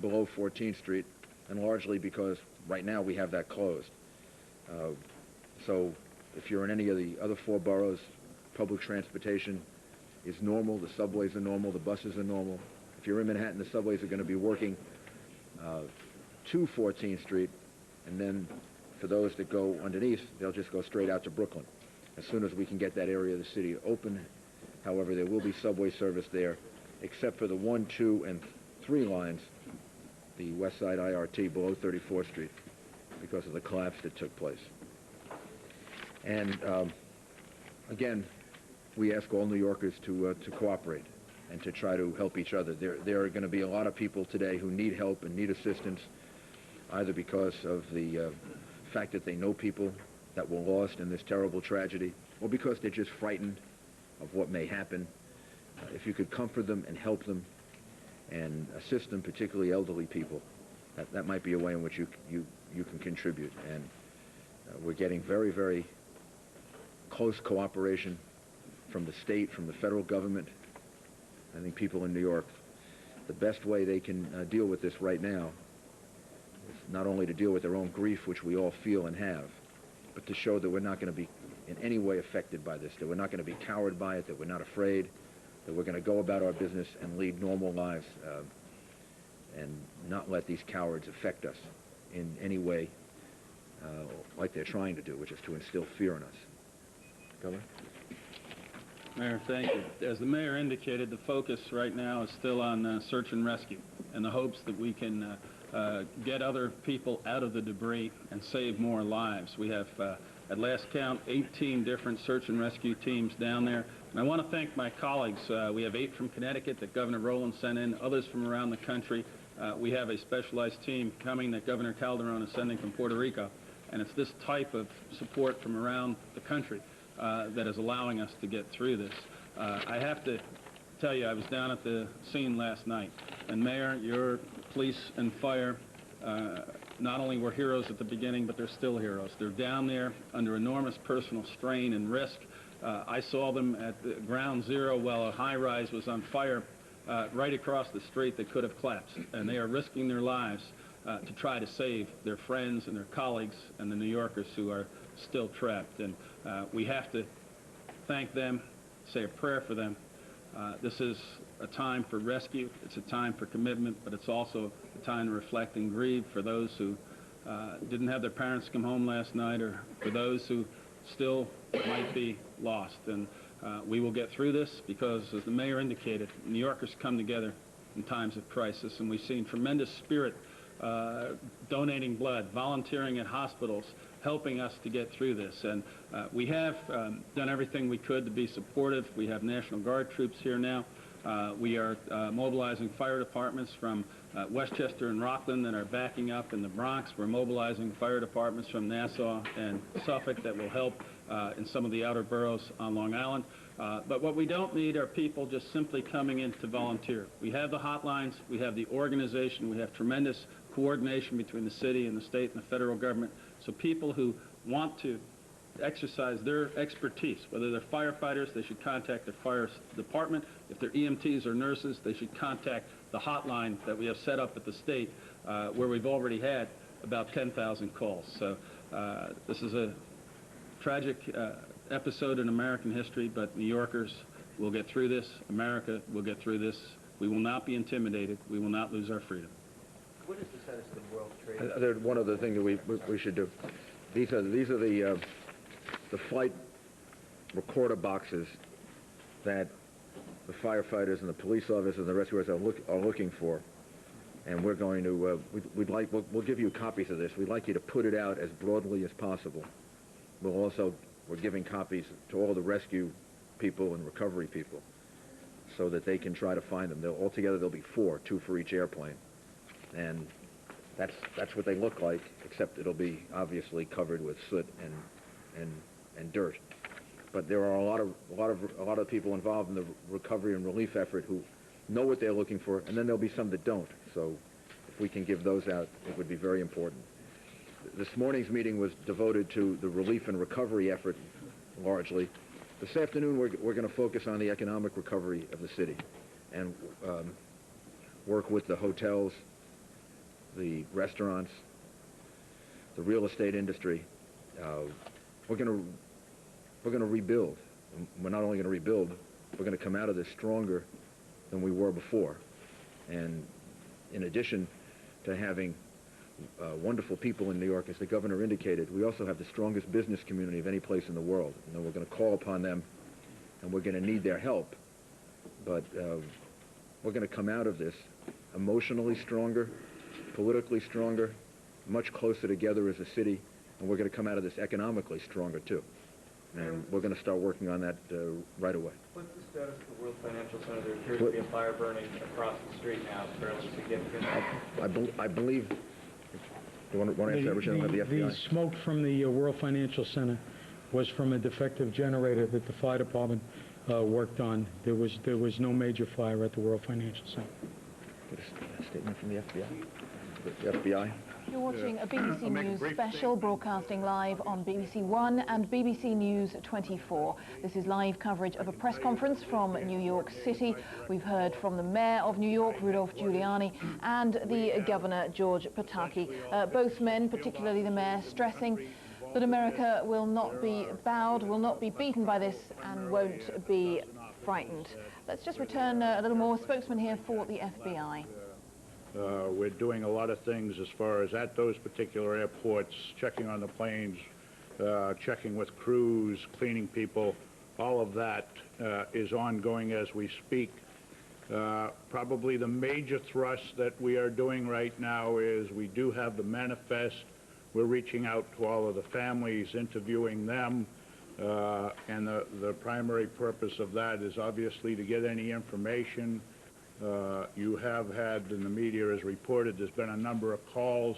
below 14th Street, and largely because right now we have that closed. So if you're in any of the other 4 boroughs, public transportation is normal, the subways are normal, the buses are normal. If you're in Manhattan, the subways are going to be working to 14th Street, and then for those that go underneath, they'll just go straight out to Brooklyn. As soon as we can get that area of the city open, however, there will be subway service there, except for the 1, 2, and 3 lines, the West Side IRT below 34th Street, because of the collapse that took place. And again, we ask all New Yorkers to cooperate and to try to help each other. There are going to be a lot of people today who need help and need assistance, either because of the fact that they know people that were lost in this terrible tragedy, or because they're just frightened of what may happen. If you could comfort them and help them and assist them, particularly elderly people, that might be a way in which you can contribute. And we're getting very, very close cooperation from the state, from the federal government. I think people in New York, the best way they can deal with this right now is not only to deal with their own grief, which we all feel and have, but to show that we're not going to be in any way affected by this, that we're not going to be cowed by it, that we're not afraid, that we're going to go about our business and lead normal lives and not let these cowards affect us in any way like they're trying to do, which is to instill fear in us. Governor? Mayor, thank you. As the mayor indicated, the focus right now is still on search and rescue, and the hopes that we can get other people out of the debris and save more lives. We have, at last count, 18 different search and rescue teams down there. And I want to thank my colleagues. We have 8 from Connecticut that Governor Rowland sent in, others from around the country. We have a specialized team coming that Governor Calderon is sending from Puerto Rico. And it's this type of support from around the country that is allowing us to get through this. I have to tell you, I was down at the scene last night, and Mayor, your police and fire not only were heroes at the beginning, but they're still heroes. They're down there under enormous personal strain and risk. I saw them at the ground zero while a high-rise was on fire right across the street that could have collapsed, and they are risking their lives to try to save their friends and their colleagues and the New Yorkers who are still trapped. And we have to thank them, say a prayer for them. This is a time for rescue, it's a time for commitment, but it's also a time to reflect and grieve for those who didn't have their parents come home last night, or for those who still might be lost. And we will get through this because, as the mayor indicated, New Yorkers come together in times of crisis, and we've seen tremendous spirit donating blood, volunteering at hospitals, helping us to get through this. And we have done everything we could to be supportive. We have National Guard troops here now. We are mobilizing fire departments from Westchester and Rockland that are backing up in the Bronx. We're mobilizing fire departments from Nassau and Suffolk that will help in some of the outer boroughs on Long Island. But what we don't need are people just simply coming in to volunteer. We have the hotlines, we have the organization, we have tremendous coordination between the city and the state and the federal government. So people who want to exercise their expertise. Whether they're firefighters, they should contact their fire department. If they're EMTs or nurses, they should contact the hotline that we have set up at the state, where we've already had about 10,000 calls. So this is a tragic episode in American history, but New Yorkers will get through this. America will get through this. We will not be intimidated. We will not lose our freedom. What is the status of the World Trade? One other thing that we should do. These are the flight recorder boxes that the firefighters and the police officers and the rescuers are looking for, and we're going to we'll give you copies of this. We'd like you to put it out as broadly as possible. We're giving copies to all the rescue people and recovery people, so that they can try to find them. Altogether there'll be 4, 2 for each airplane, and that's what they look like, except it'll be obviously covered with soot and dirt. But there are a lot of people involved in the recovery and relief effort who know what they're looking for, and then there'll be some that don't. So if we can give those out, it would be very important. This morning's meeting was devoted to the relief and recovery effort largely. This afternoon we're going to focus on the economic recovery of the city and work with the hotels, the restaurants, the real estate industry. We're going to rebuild. We're not only going to rebuild, we're going to come out of this stronger than we were before. And in addition to having wonderful people in New York, as the governor indicated, we also have the strongest business community of any place in the world. And we're going to call upon them, and we're going to need their help. But we're going to come out of this emotionally stronger, politically stronger, much closer together as a city, and we're going to come out of this economically stronger too. And we're going to start working on that right away. What's the status of the World Financial Center? There appears to be a fire burning across the street now, fairly significant. I believe. You want to answer that, Richard, on the FBI? The smoke from the World Financial Center was from a defective generator that the fire department worked on. There was no major fire at the World Financial Center. Get a statement from the FBI. The FBI. You're watching a BBC News special broadcasting live on BBC One and BBC News 24. This is live coverage of a press conference from New York City. We've heard from the Mayor of New York, Rudolph Giuliani, and the Governor, George Pataki. Both men, particularly the Mayor, stressing that America will not be bowed, will not be beaten by this, and won't be frightened. Let's just return a little more. Spokesman here for the FBI. We're doing a lot of things as far as at those particular airports, checking on the planes, checking with crews, cleaning people. All of that is ongoing as we speak. Probably the major thrust that we are doing right now is we do have the manifest. We're reaching out to all of the families, interviewing them, and the primary purpose of that is obviously to get any information. You have had, in the media as reported, there's been a number of calls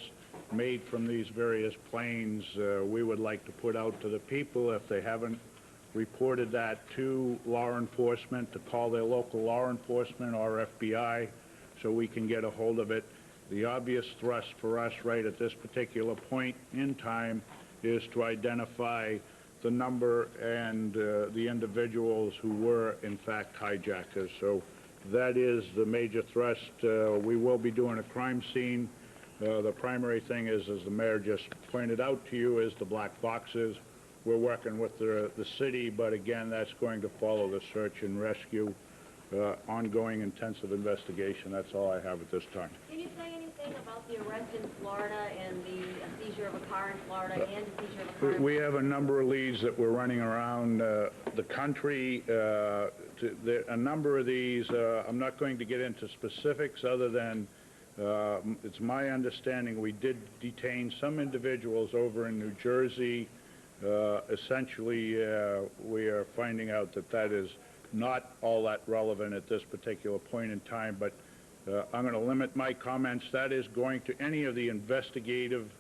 made from these various planes. We would like to put out to the people, if they haven't reported that to law enforcement, to call their local law enforcement or FBI so we can get a hold of it. The obvious thrust for us right at this particular point in time is to identify the number and the individuals who were, in fact, hijackers. So that is the major thrust. We will be doing a crime scene. The primary thing is, as the mayor just pointed out to you, is the black boxes. We're working with the city, but again, that's going to follow the search and rescue, ongoing intensive investigation. That's all I have at this time. Can you say anything about the arrest in Florida and the seizure of a car in Florida and the seizure of a car in We have a number of leads that we're running around the country. A number of these, I'm not going to get into specifics other than it's my understanding we did detain some individuals over in New Jersey. Essentially, we are finding out that that is not all that relevant at this particular point in time, but I'm going to limit my comments. That is going to any of the investigative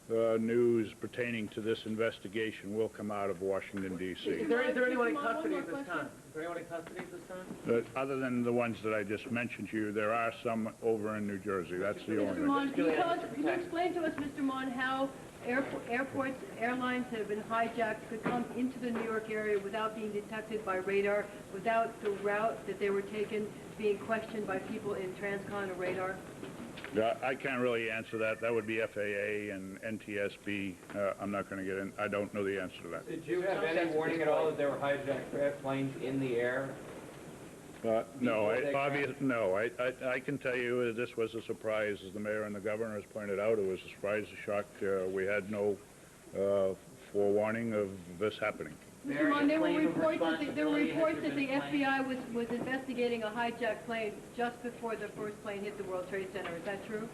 news pertaining to this investigation will come out of Washington, D.C. Is there anyone in custody at this time? Is there anyone in custody at this time? Other than the ones that I just mentioned to you, there are some over in New Jersey. That's the only Mr. Mon, can you explain to us, Mr. Mon, how Airports, airlines that have been hijacked could come into the New York area without being detected by radar, without the route that they were taken being questioned by people in Transcon or radar? I can't really answer that. That would be FAA and NTSB. I'm not going to get in. I don't know the answer to that. Did you have any warning at all that there were hijacked planes in the air? No, I can tell you this was a surprise, as the mayor and the governor has pointed out. It was a surprise, a shock. We had no forewarning of this happening. Mr. Mon, there were reports that the FBI was investigating a hijacked plane just before the first plane hit the World Trade Center. Is that true?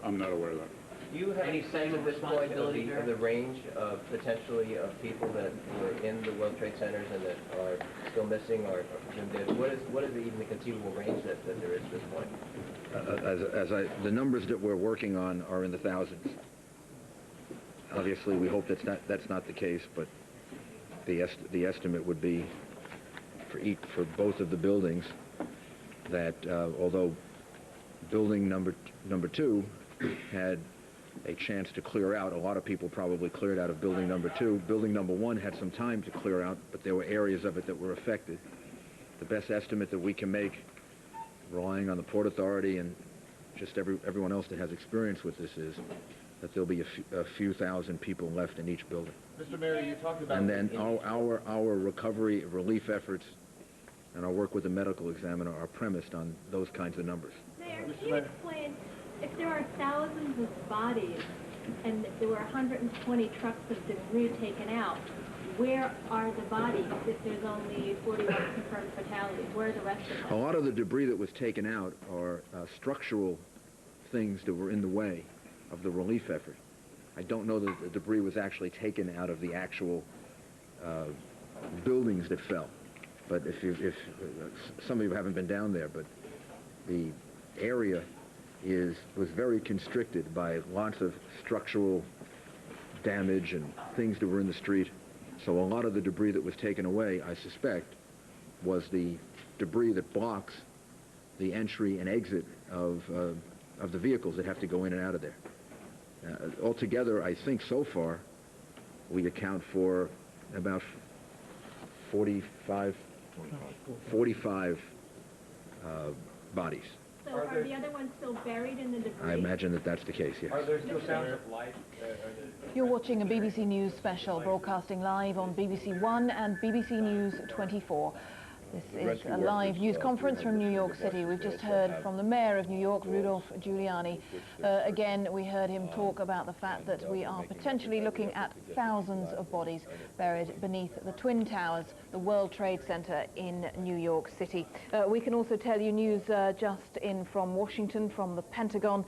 I'm not aware of that. Do you have any sense at this point of the range of potentially of people that were in the World Trade Centers and that are still missing or presumed dead? What is even the conceivable range that there is at this point? The numbers that we're working on are in the thousands. Obviously, we hope that's not the case, but the estimate would be for both of the buildings that although building number 2 had a chance to clear out, a lot of people probably cleared out of building number 2. Building number 1 had some time to clear out, but there were areas of it that were affected. The best estimate that we can make, relying on the Port Authority and just everyone else that has experience with this, is that there'll be a few thousand people left in each building. Mr. Mayor, you talked about... And then our recovery relief efforts and our work with the medical examiner are premised on those kinds of numbers. Mayor, can you explain, if there are thousands of bodies and there were 120 trucks of debris taken out, where are the bodies if there's only 41 confirmed fatalities? Where are the rest of them? A lot of the debris that was taken out are structural things that were in the way of the relief effort. I don't know that the debris was actually taken out of the actual buildings that fell. But if some of you haven't been down there, but the area was very constricted by lots of structural damage and things that were in the street. So a lot of the debris that was taken away, I suspect, was the debris that blocks the entry and exit of the vehicles that have to go in and out of there. Altogether, I think so far, we account for about 45 bodies. So are the other ones still buried in the debris? I imagine that that's the case, yes. Are there still sounds of life? You're watching a BBC News special broadcasting live on BBC One and BBC News 24. This is a live news conference from New York City. We've just heard from the mayor of New York, Rudolph Giuliani. Again, we heard him talk about the fact that we are potentially looking at thousands of bodies buried beneath the Twin Towers, the World Trade Center in New York City. We can also tell you news just in from Washington, from the Pentagon.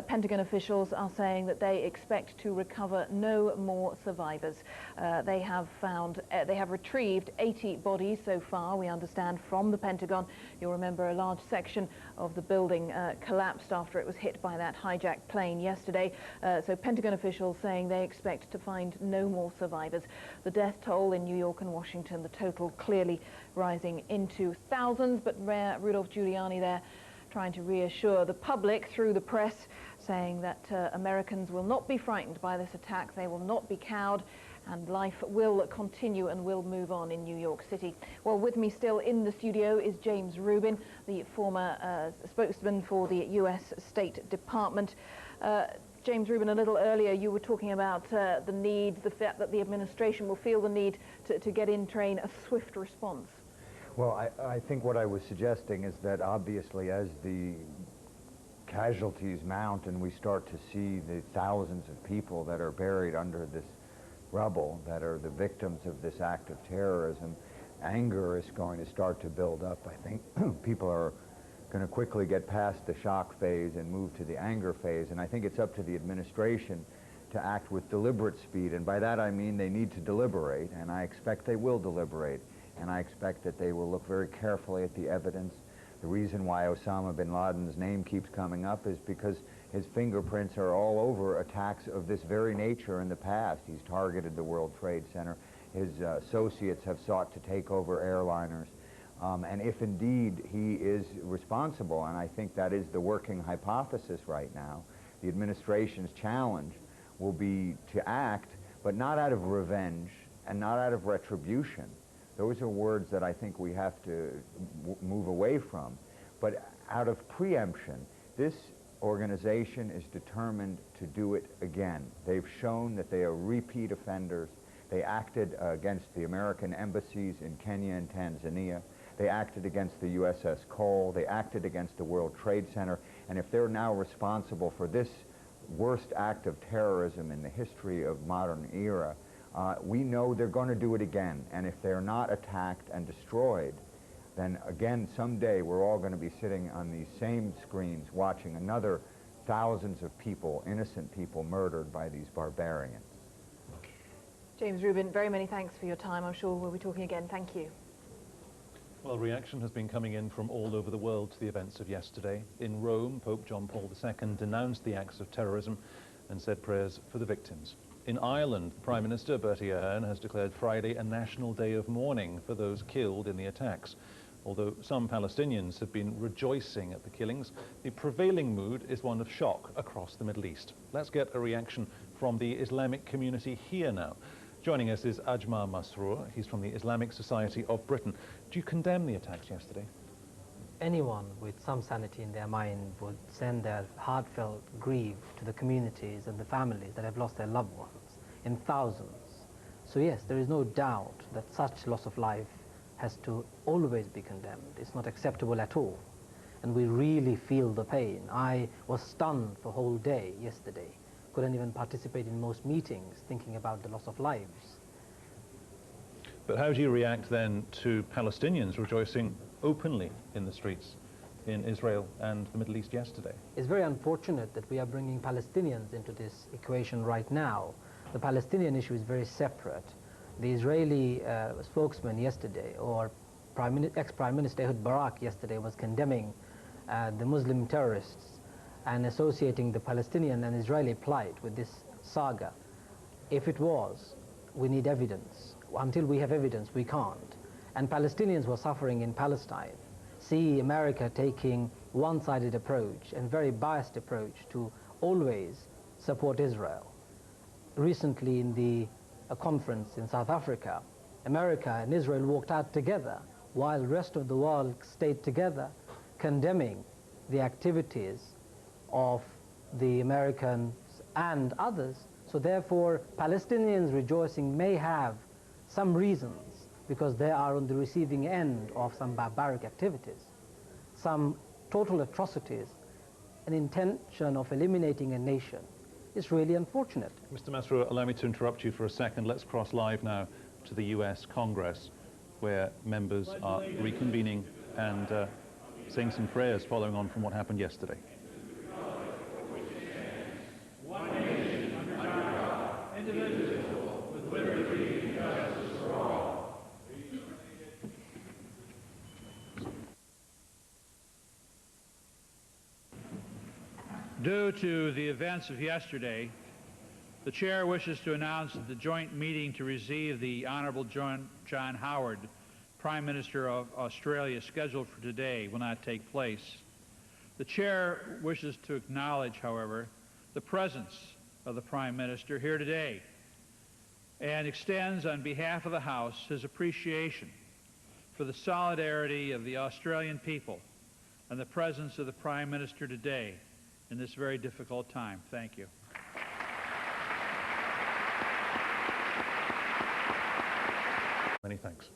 Pentagon officials are saying that they expect to recover no more survivors. They have retrieved 80 bodies so far, we understand, from the Pentagon. You'll remember a large section of the building collapsed after it was hit by that hijacked plane yesterday. So Pentagon officials saying they expect to find no more survivors. The death toll in New York and Washington, the total clearly rising into thousands, but Mayor Rudolph Giuliani there trying to reassure the public through the press, saying that Americans will not be frightened by this attack, they will not be cowed, and life will continue and will move on in New York City. Well, with me still in the studio is James Rubin, the former spokesman for the US State Department. James Rubin, a little earlier you were talking about the need, the fact that the administration will feel the need to get in train a swift response. Well, I think what I was suggesting is that obviously as the casualties mount and we start to see the thousands of people that are buried under this rubble, that are the victims of this act of terrorism, anger is going to start to build up. I think people are going to quickly get past the shock phase and move to the anger phase, and I think it's up to the administration to act with deliberate speed, and by that I mean they need to deliberate, and I expect they will deliberate, and I expect that they will look very carefully at the evidence. The reason why Osama bin Laden's name keeps coming up is because his fingerprints are all over attacks of this very nature in the past. He's targeted the World Trade Center. His associates have sought to take over airliners. And if indeed he is responsible, and I think that is the working hypothesis right now, the administration's challenge will be to act, but not out of revenge and not out of retribution. Those are words that I think we have to move away from. But out of preemption, this organization is determined to do it again. They've shown that they are repeat offenders. They acted against the American embassies in Kenya and Tanzania. They acted against the USS Cole. They acted against the World Trade Center. And if they're now responsible for this worst act of terrorism in the history of modern era, we know they're going to do it again. And if they're not attacked and destroyed, then again, someday we're all going to be sitting on these same screens watching another thousands of people, innocent people, murdered by these barbarians. James Rubin, very many thanks for your time. I'm sure we'll be talking again. Thank you. Well, reaction has been coming in from all over the world to the events of yesterday. In Rome, Pope John Paul II denounced the acts of terrorism and said prayers for the victims. In Ireland, Prime Minister Bertie Ahern has declared Friday a national day of mourning for those killed in the attacks. Although some Palestinians have been rejoicing at the killings, the prevailing mood is one of shock across the Middle East. Let's get a reaction from the Islamic community here now. Joining us is Ajmal Masroor. He's from the Islamic Society of Britain. Do you condemn the attacks yesterday? Anyone with some sanity in their mind would send their heartfelt grief to the communities and the families that have lost their loved ones in thousands. So yes, there is no doubt that such loss of life has to always be condemned. It's not acceptable at all. And we really feel the pain. I was stunned for a whole day yesterday. Couldn't even participate in most meetings thinking about the loss of lives. But how do you react then to Palestinians rejoicing openly in the streets in Israel and the Middle East yesterday? It's very unfortunate that we are bringing Palestinians into this equation right now. The Palestinian issue is very separate. The Israeli spokesman yesterday, or ex-Prime Minister Ehud Barak yesterday, was condemning the Muslim terrorists and associating the Palestinian and Israeli plight with this saga. If it was, we need evidence. Until we have evidence, we can't. And Palestinians were suffering in Palestine. See America taking one-sided approach and very biased approach to always support Israel. Recently in a conference in South Africa, America and Israel walked out together while the rest of the world stayed together, condemning the activities of the Americans and others. So therefore, Palestinians rejoicing may have some reasons because they are on the receiving end of some barbaric activities, some total atrocities, an intention of eliminating a nation. It's really unfortunate. Mr. Masroor, allow me to interrupt you for a second. Let's cross live now to the US Congress, where members are reconvening and saying some prayers following on from what happened yesterday. One nation under God, indivisible, with liberty and justice for all. Due to the events of yesterday, the Chair wishes to announce that the joint meeting to receive the Honourable John Howard, Prime Minister of Australia, scheduled for today will not take place. The Chair wishes to acknowledge, however, the presence of the Prime Minister here today and extends on behalf of the House his appreciation for the solidarity of the Australian people and the presence of the Prime Minister today in this very difficult time. Thank you. Many thanks.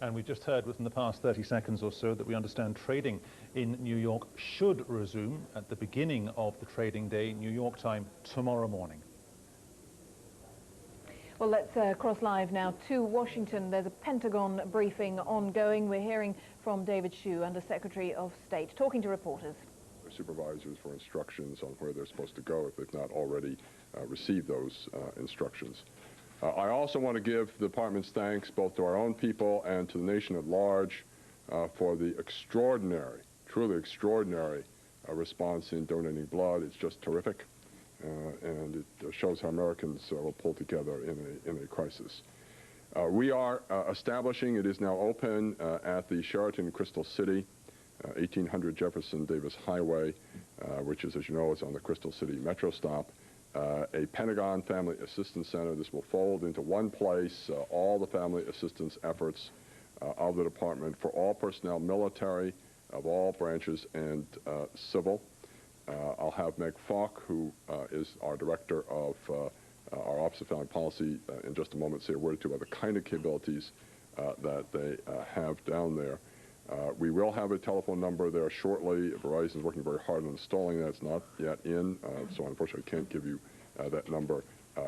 And we've just heard within the past 30 seconds or so that we understand trading in New York should resume at the beginning of the trading day, New York time, tomorrow morning. Well, let's cross live now to Washington. There's a Pentagon briefing ongoing. We're hearing from David Hsu, Under Secretary of State, talking to reporters. Supervisors for instructions on where they're supposed to go if they've not already received those instructions. I also want to give the department's thanks both to our own people and to the nation at large for the extraordinary, truly extraordinary response in donating blood. It's just terrific, and it shows how Americans will pull together in a crisis. We are establishing, it is now open at the Sheraton Crystal City, 1800 Jefferson Davis Highway, which is, as you know, is on the Crystal City Metro stop. a Pentagon Family Assistance Center. This will fold into one place all the family assistance efforts of the department for all personnel, military, of all branches, and civil. I'll have Meg Falk, who is our director of our Office of Family Policy, in just a moment say a word or two about the kind of capabilities that they have down there. We will have a telephone number there shortly. Verizon is working very hard on installing that. It's not yet in, so unfortunately I can't give you that number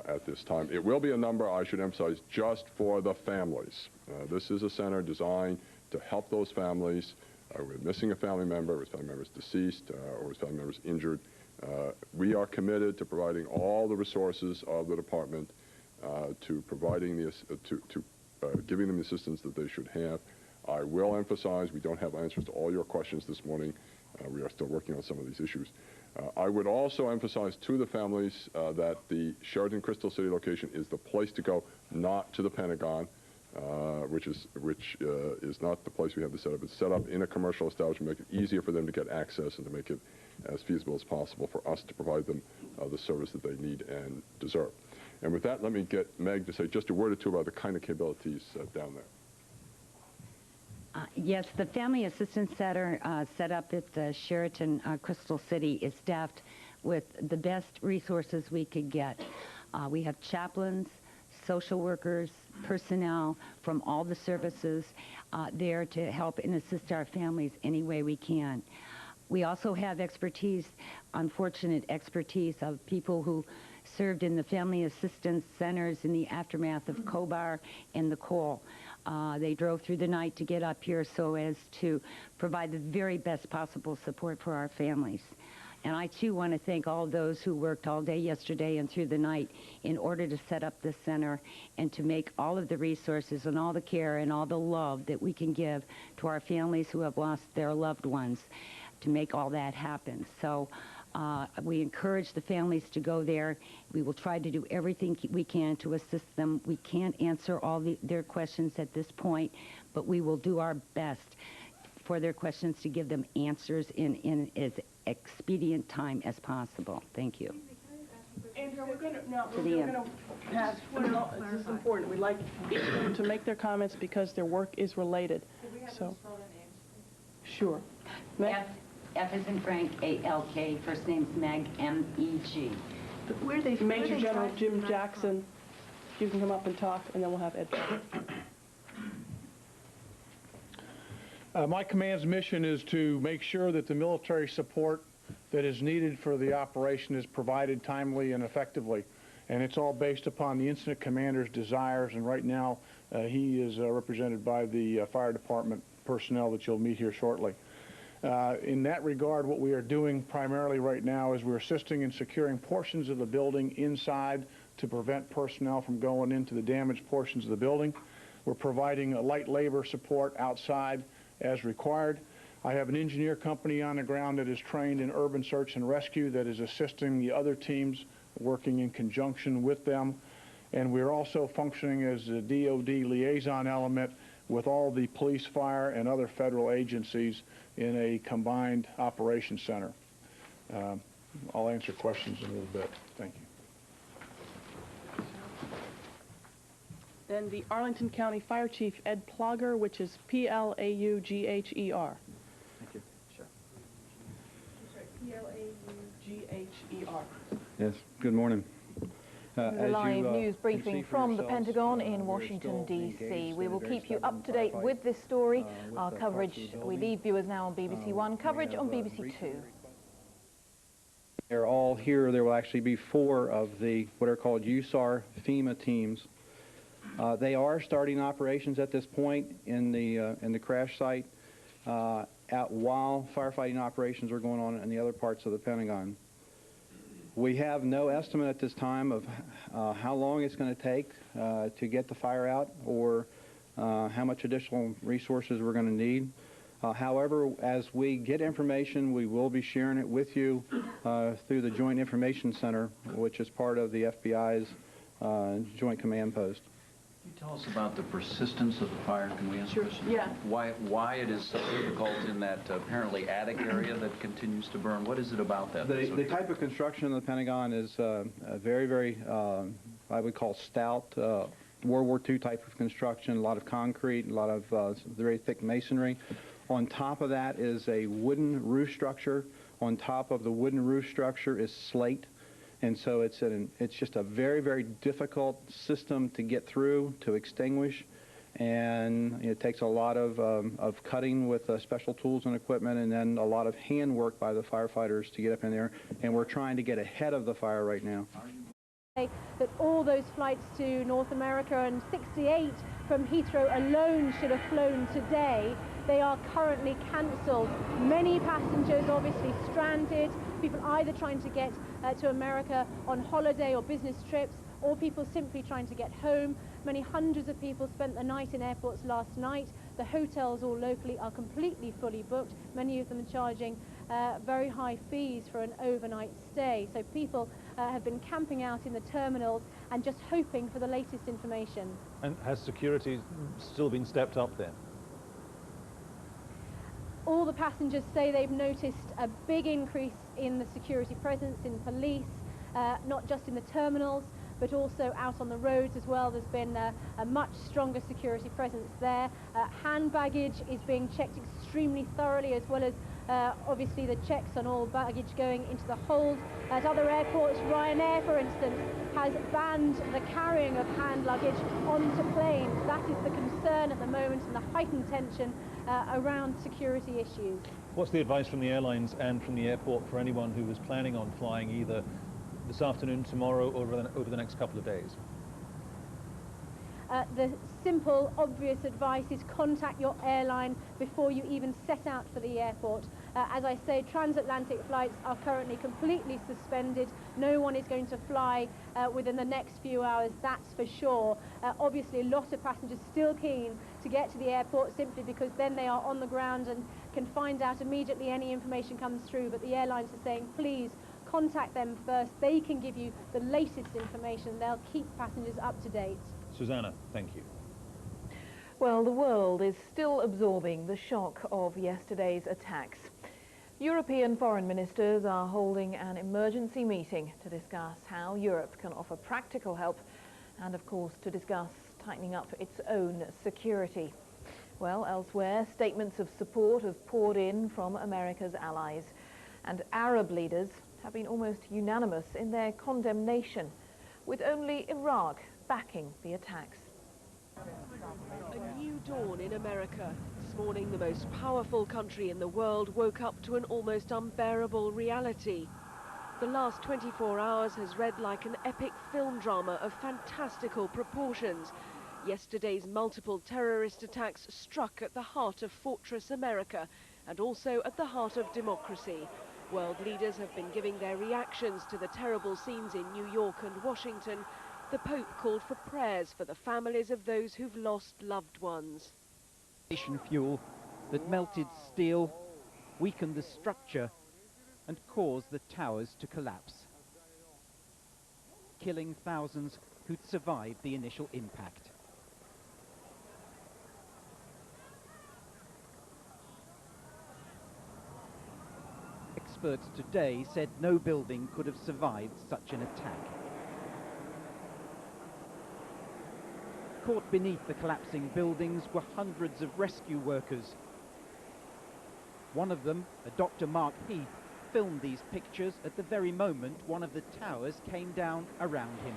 at this time. It will be a number, I should emphasize, just for the families. This is a center designed to help those families with missing a family member, with family members deceased, or with family members injured. We are committed to providing all the resources of the department to providing the, giving them the assistance that they should have. I will emphasize we don't have answers to all your questions this morning. We are still working on some of these issues. I would also emphasize to the families that the Sheraton Crystal City location is the place to go, not to the Pentagon, which is not the place we have to set up. It's set up in a commercial establishment, make it easier for them to get access and to make it as feasible as possible for us to provide them the service that they need and deserve. And with that, let me get Meg to say just a word or two about the kind of capabilities down there. Yes, the Family Assistance Center set up at the Sheraton Crystal City is staffed with the best resources we could get. We have chaplains, social workers, personnel from all the services there to help and assist our families any way we can. We also have expertise, unfortunate expertise of people who served in the family assistance centers in the aftermath of Khobar and the Cole. They drove through the night to get up here so as to provide the very best possible support for our families. And I, too, want to thank all those who worked all day yesterday and through the night in order to set up this center and to make all of the resources and all the care and all the love that we can give to our families who have lost their loved ones to make all that happen. So we encourage the families to go there. We will try to do everything we can to assist them. We can't answer all their questions at this point, but we will do our best for their questions to give them answers in as expedient time as possible. Thank you. Andrew, we're going to pass, this is important, we'd like each of them to make their comments because their work is related. So, sure. F is in Frank, A-L-K, first name's Meg, M-E-G. Major General Jim Jackson, you can come up and talk, and then we'll have Ed. My command's mission is to make sure that the military support that is needed for the operation is provided timely and effectively. And it's all based upon the incident commander's desires, and right now he is represented by the fire department personnel that you'll meet here shortly. In that regard, what we are doing primarily right now is we're assisting in securing portions of the building inside to prevent personnel from going into the damaged portions of the building. We're providing a light labor support outside as required. I have an engineer company on the ground that is trained in urban search and rescue that is assisting the other teams working in conjunction with them. And we're also functioning as a DOD liaison element with all the police, fire, and other federal agencies in a combined operations center. I'll answer questions in a little bit. Thank you. Then the Arlington County Fire Chief, Ed Plauger, which is P-L-A-U-G-H-E-R. Thank you. Sure. P-L-A-U-G-H-E-R. Yes, good morning. A live news briefing from the Pentagon in Washington, D.C. We will keep you up to date with this story. Our coverage, we leave viewers now on BBC One, coverage on BBC Two. They're all here. There will actually be 4 of the what are called USAR FEMA teams. They are starting operations at this point in the crash site while firefighting operations are going on in the other parts of the Pentagon. We have no estimate at this time of how long it's going to take to get the fire out or how much additional resources we're going to need. However, as we get information, we will be sharing it with you through the Joint Information Center, which is part of the FBI's Joint Command Post. Can you tell us about the persistence of the fire? Can we ask Sure. questions? Yeah. Why it is so difficult in that apparently attic area that continues to burn? What is it about that? The type of construction in the Pentagon is a very, very, I would call stout, World War II type of construction, a lot of concrete, a lot of very thick masonry. On top of that is a wooden roof structure. On top of the wooden roof structure is slate. And so it's just a very, very difficult system to get through, to extinguish. And it takes a lot of cutting with special tools and equipment, and then a lot of hand work by the firefighters to get up in there. And we're trying to get ahead of the fire right now. That all those flights to North America, and 68 from Heathrow alone should have flown today, they are currently cancelled. Many passengers obviously stranded, people either trying to get to America on holiday or business trips, or people simply trying to get home. Many hundreds of people spent the night in airports last night. The hotels all locally are completely fully booked, many of them charging very high fees for an overnight stay. So people have been camping out in the terminals and just hoping for the latest information. And has security still been stepped up then? All the passengers say they've noticed a big increase in the security presence, in police, not just in the terminals, but also out on the roads as well. There's been a much stronger security presence there. Hand baggage is being checked extremely thoroughly, as well as obviously the checks on all baggage going into the hold. At other airports, Ryanair, for instance, has banned the carrying of hand luggage onto planes. That is the concern at the moment, and the heightened tension around security issues. What's the advice from the airlines and from the airport for anyone who was planning on flying either this afternoon, tomorrow, or over the next couple of days? The simple, obvious advice is contact your airline before you even set out for the airport. As I say, transatlantic flights are currently completely suspended. No one is going to fly within the next few hours, that's for sure. Obviously, a lot of passengers still keen to get to the airport, simply because then they are on the ground and can find out immediately any information comes through. But the airlines are saying, please contact them first. They can give you the latest information. They'll keep passengers up to date. Susanna, thank you. Well, the world is still absorbing the shock of yesterday's attacks. European foreign ministers are holding an emergency meeting to discuss how Europe can offer practical help and, of course, to discuss tightening up its own security. Well, elsewhere, statements of support have poured in from America's allies, and Arab leaders have been almost unanimous in their condemnation, with only Iraq backing the attacks. A new dawn in America. This morning, the most powerful country in the world woke up to an almost unbearable reality. The last 24 hours has read like an epic film drama of fantastical proportions. Yesterday's multiple terrorist attacks struck at the heart of Fortress America and also at the heart of democracy. World leaders have been giving their reactions to the terrible scenes in New York and Washington. The Pope called for prayers for the families of those who've lost loved ones. Fuel that melted steel, weakened the structure and caused the towers to collapse, killing thousands who'd survived the initial impact. Experts today said no building could have survived such an attack. Caught beneath the collapsing buildings were hundreds of rescue workers. One of them, a Dr. Mark Heath, filmed these pictures at the very moment one of the towers came down around him.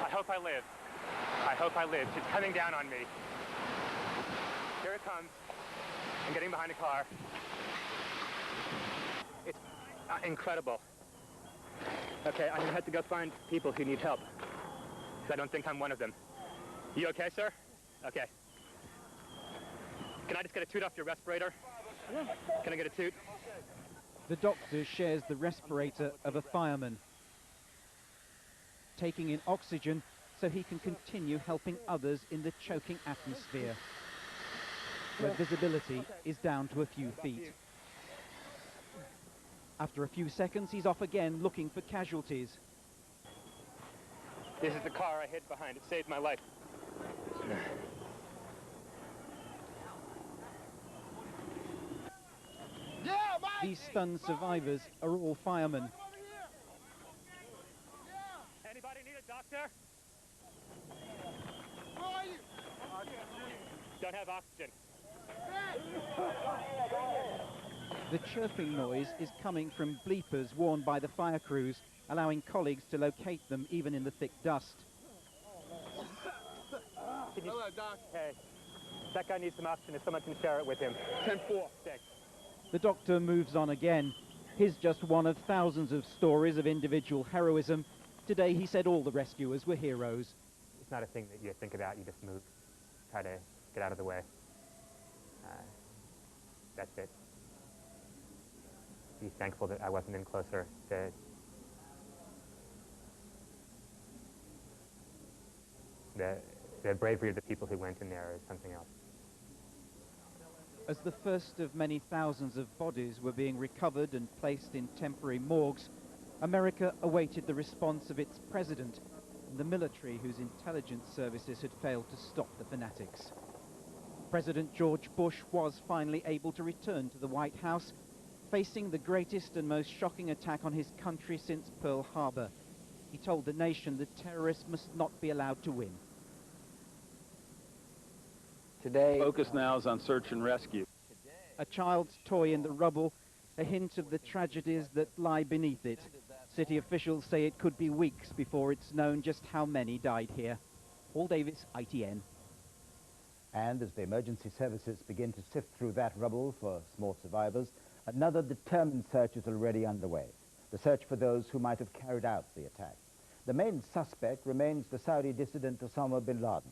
I hope I live. I hope I live. It's coming down on me. Here it comes. I'm getting behind a car. It's incredible. Okay, I'm gonna have to go find people who need help. I don't think I'm one of them. You okay, sir? Okay. Can I just get a toot off your respirator? Yeah. Can I get a toot? The doctor shares the respirator of a fireman, taking in oxygen so he can continue helping others in the choking atmosphere, where visibility is down to a few feet. After a few seconds, he's off again looking for casualties. This is the car I hid behind. It saved my life. These stunned survivors are all firemen. Anybody need a doctor? Don't have oxygen. The chirping noise is coming from bleepers worn by the fire crews, allowing colleagues to locate them even in the thick dust. Hello, Doc. Hey, that guy needs some oxygen if someone can share it with him. 10-4. Thanks. The doctor moves on again. Here's just one of thousands of stories of individual heroism. Today he said all the rescuers were heroes. It's not a thing that you think about. You just move, try to get out of the way. That's it. Be thankful that I wasn't in closer. The bravery of the people who went in there is something else. As the first of many thousands of bodies were being recovered and placed in temporary morgues, America awaited the response of its president and the military whose intelligence services had failed to stop the fanatics. President George Bush was finally able to return to the White House, facing the greatest and most shocking attack on his country since Pearl Harbor. He told the nation that terrorists must not be allowed to win. Today, focus now is on search and rescue. A child's toy in the rubble, a hint of the tragedies that lie beneath it. City officials say it could be weeks before it's known just how many died here. Paul Davis, ITN. And as the emergency services begin to sift through that rubble for small survivors, another determined search is already underway. The search for those who might have carried out the attack. The main suspect remains the Saudi dissident Osama bin Laden.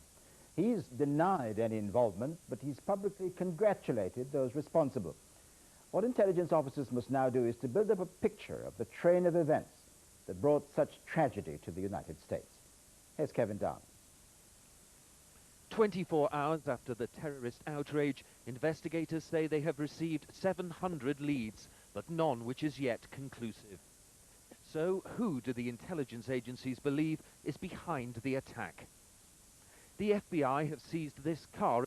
He's denied any involvement, but he's publicly congratulated those responsible. What intelligence officers must now do is to build up a picture of the train of events that brought such tragedy to the United States. Here's Kevin Down. 24 hours after the terrorist outrage, investigators say they have received 700 leads, but none which is yet conclusive. So, who do the intelligence agencies believe is behind the attack? The FBI have seized this car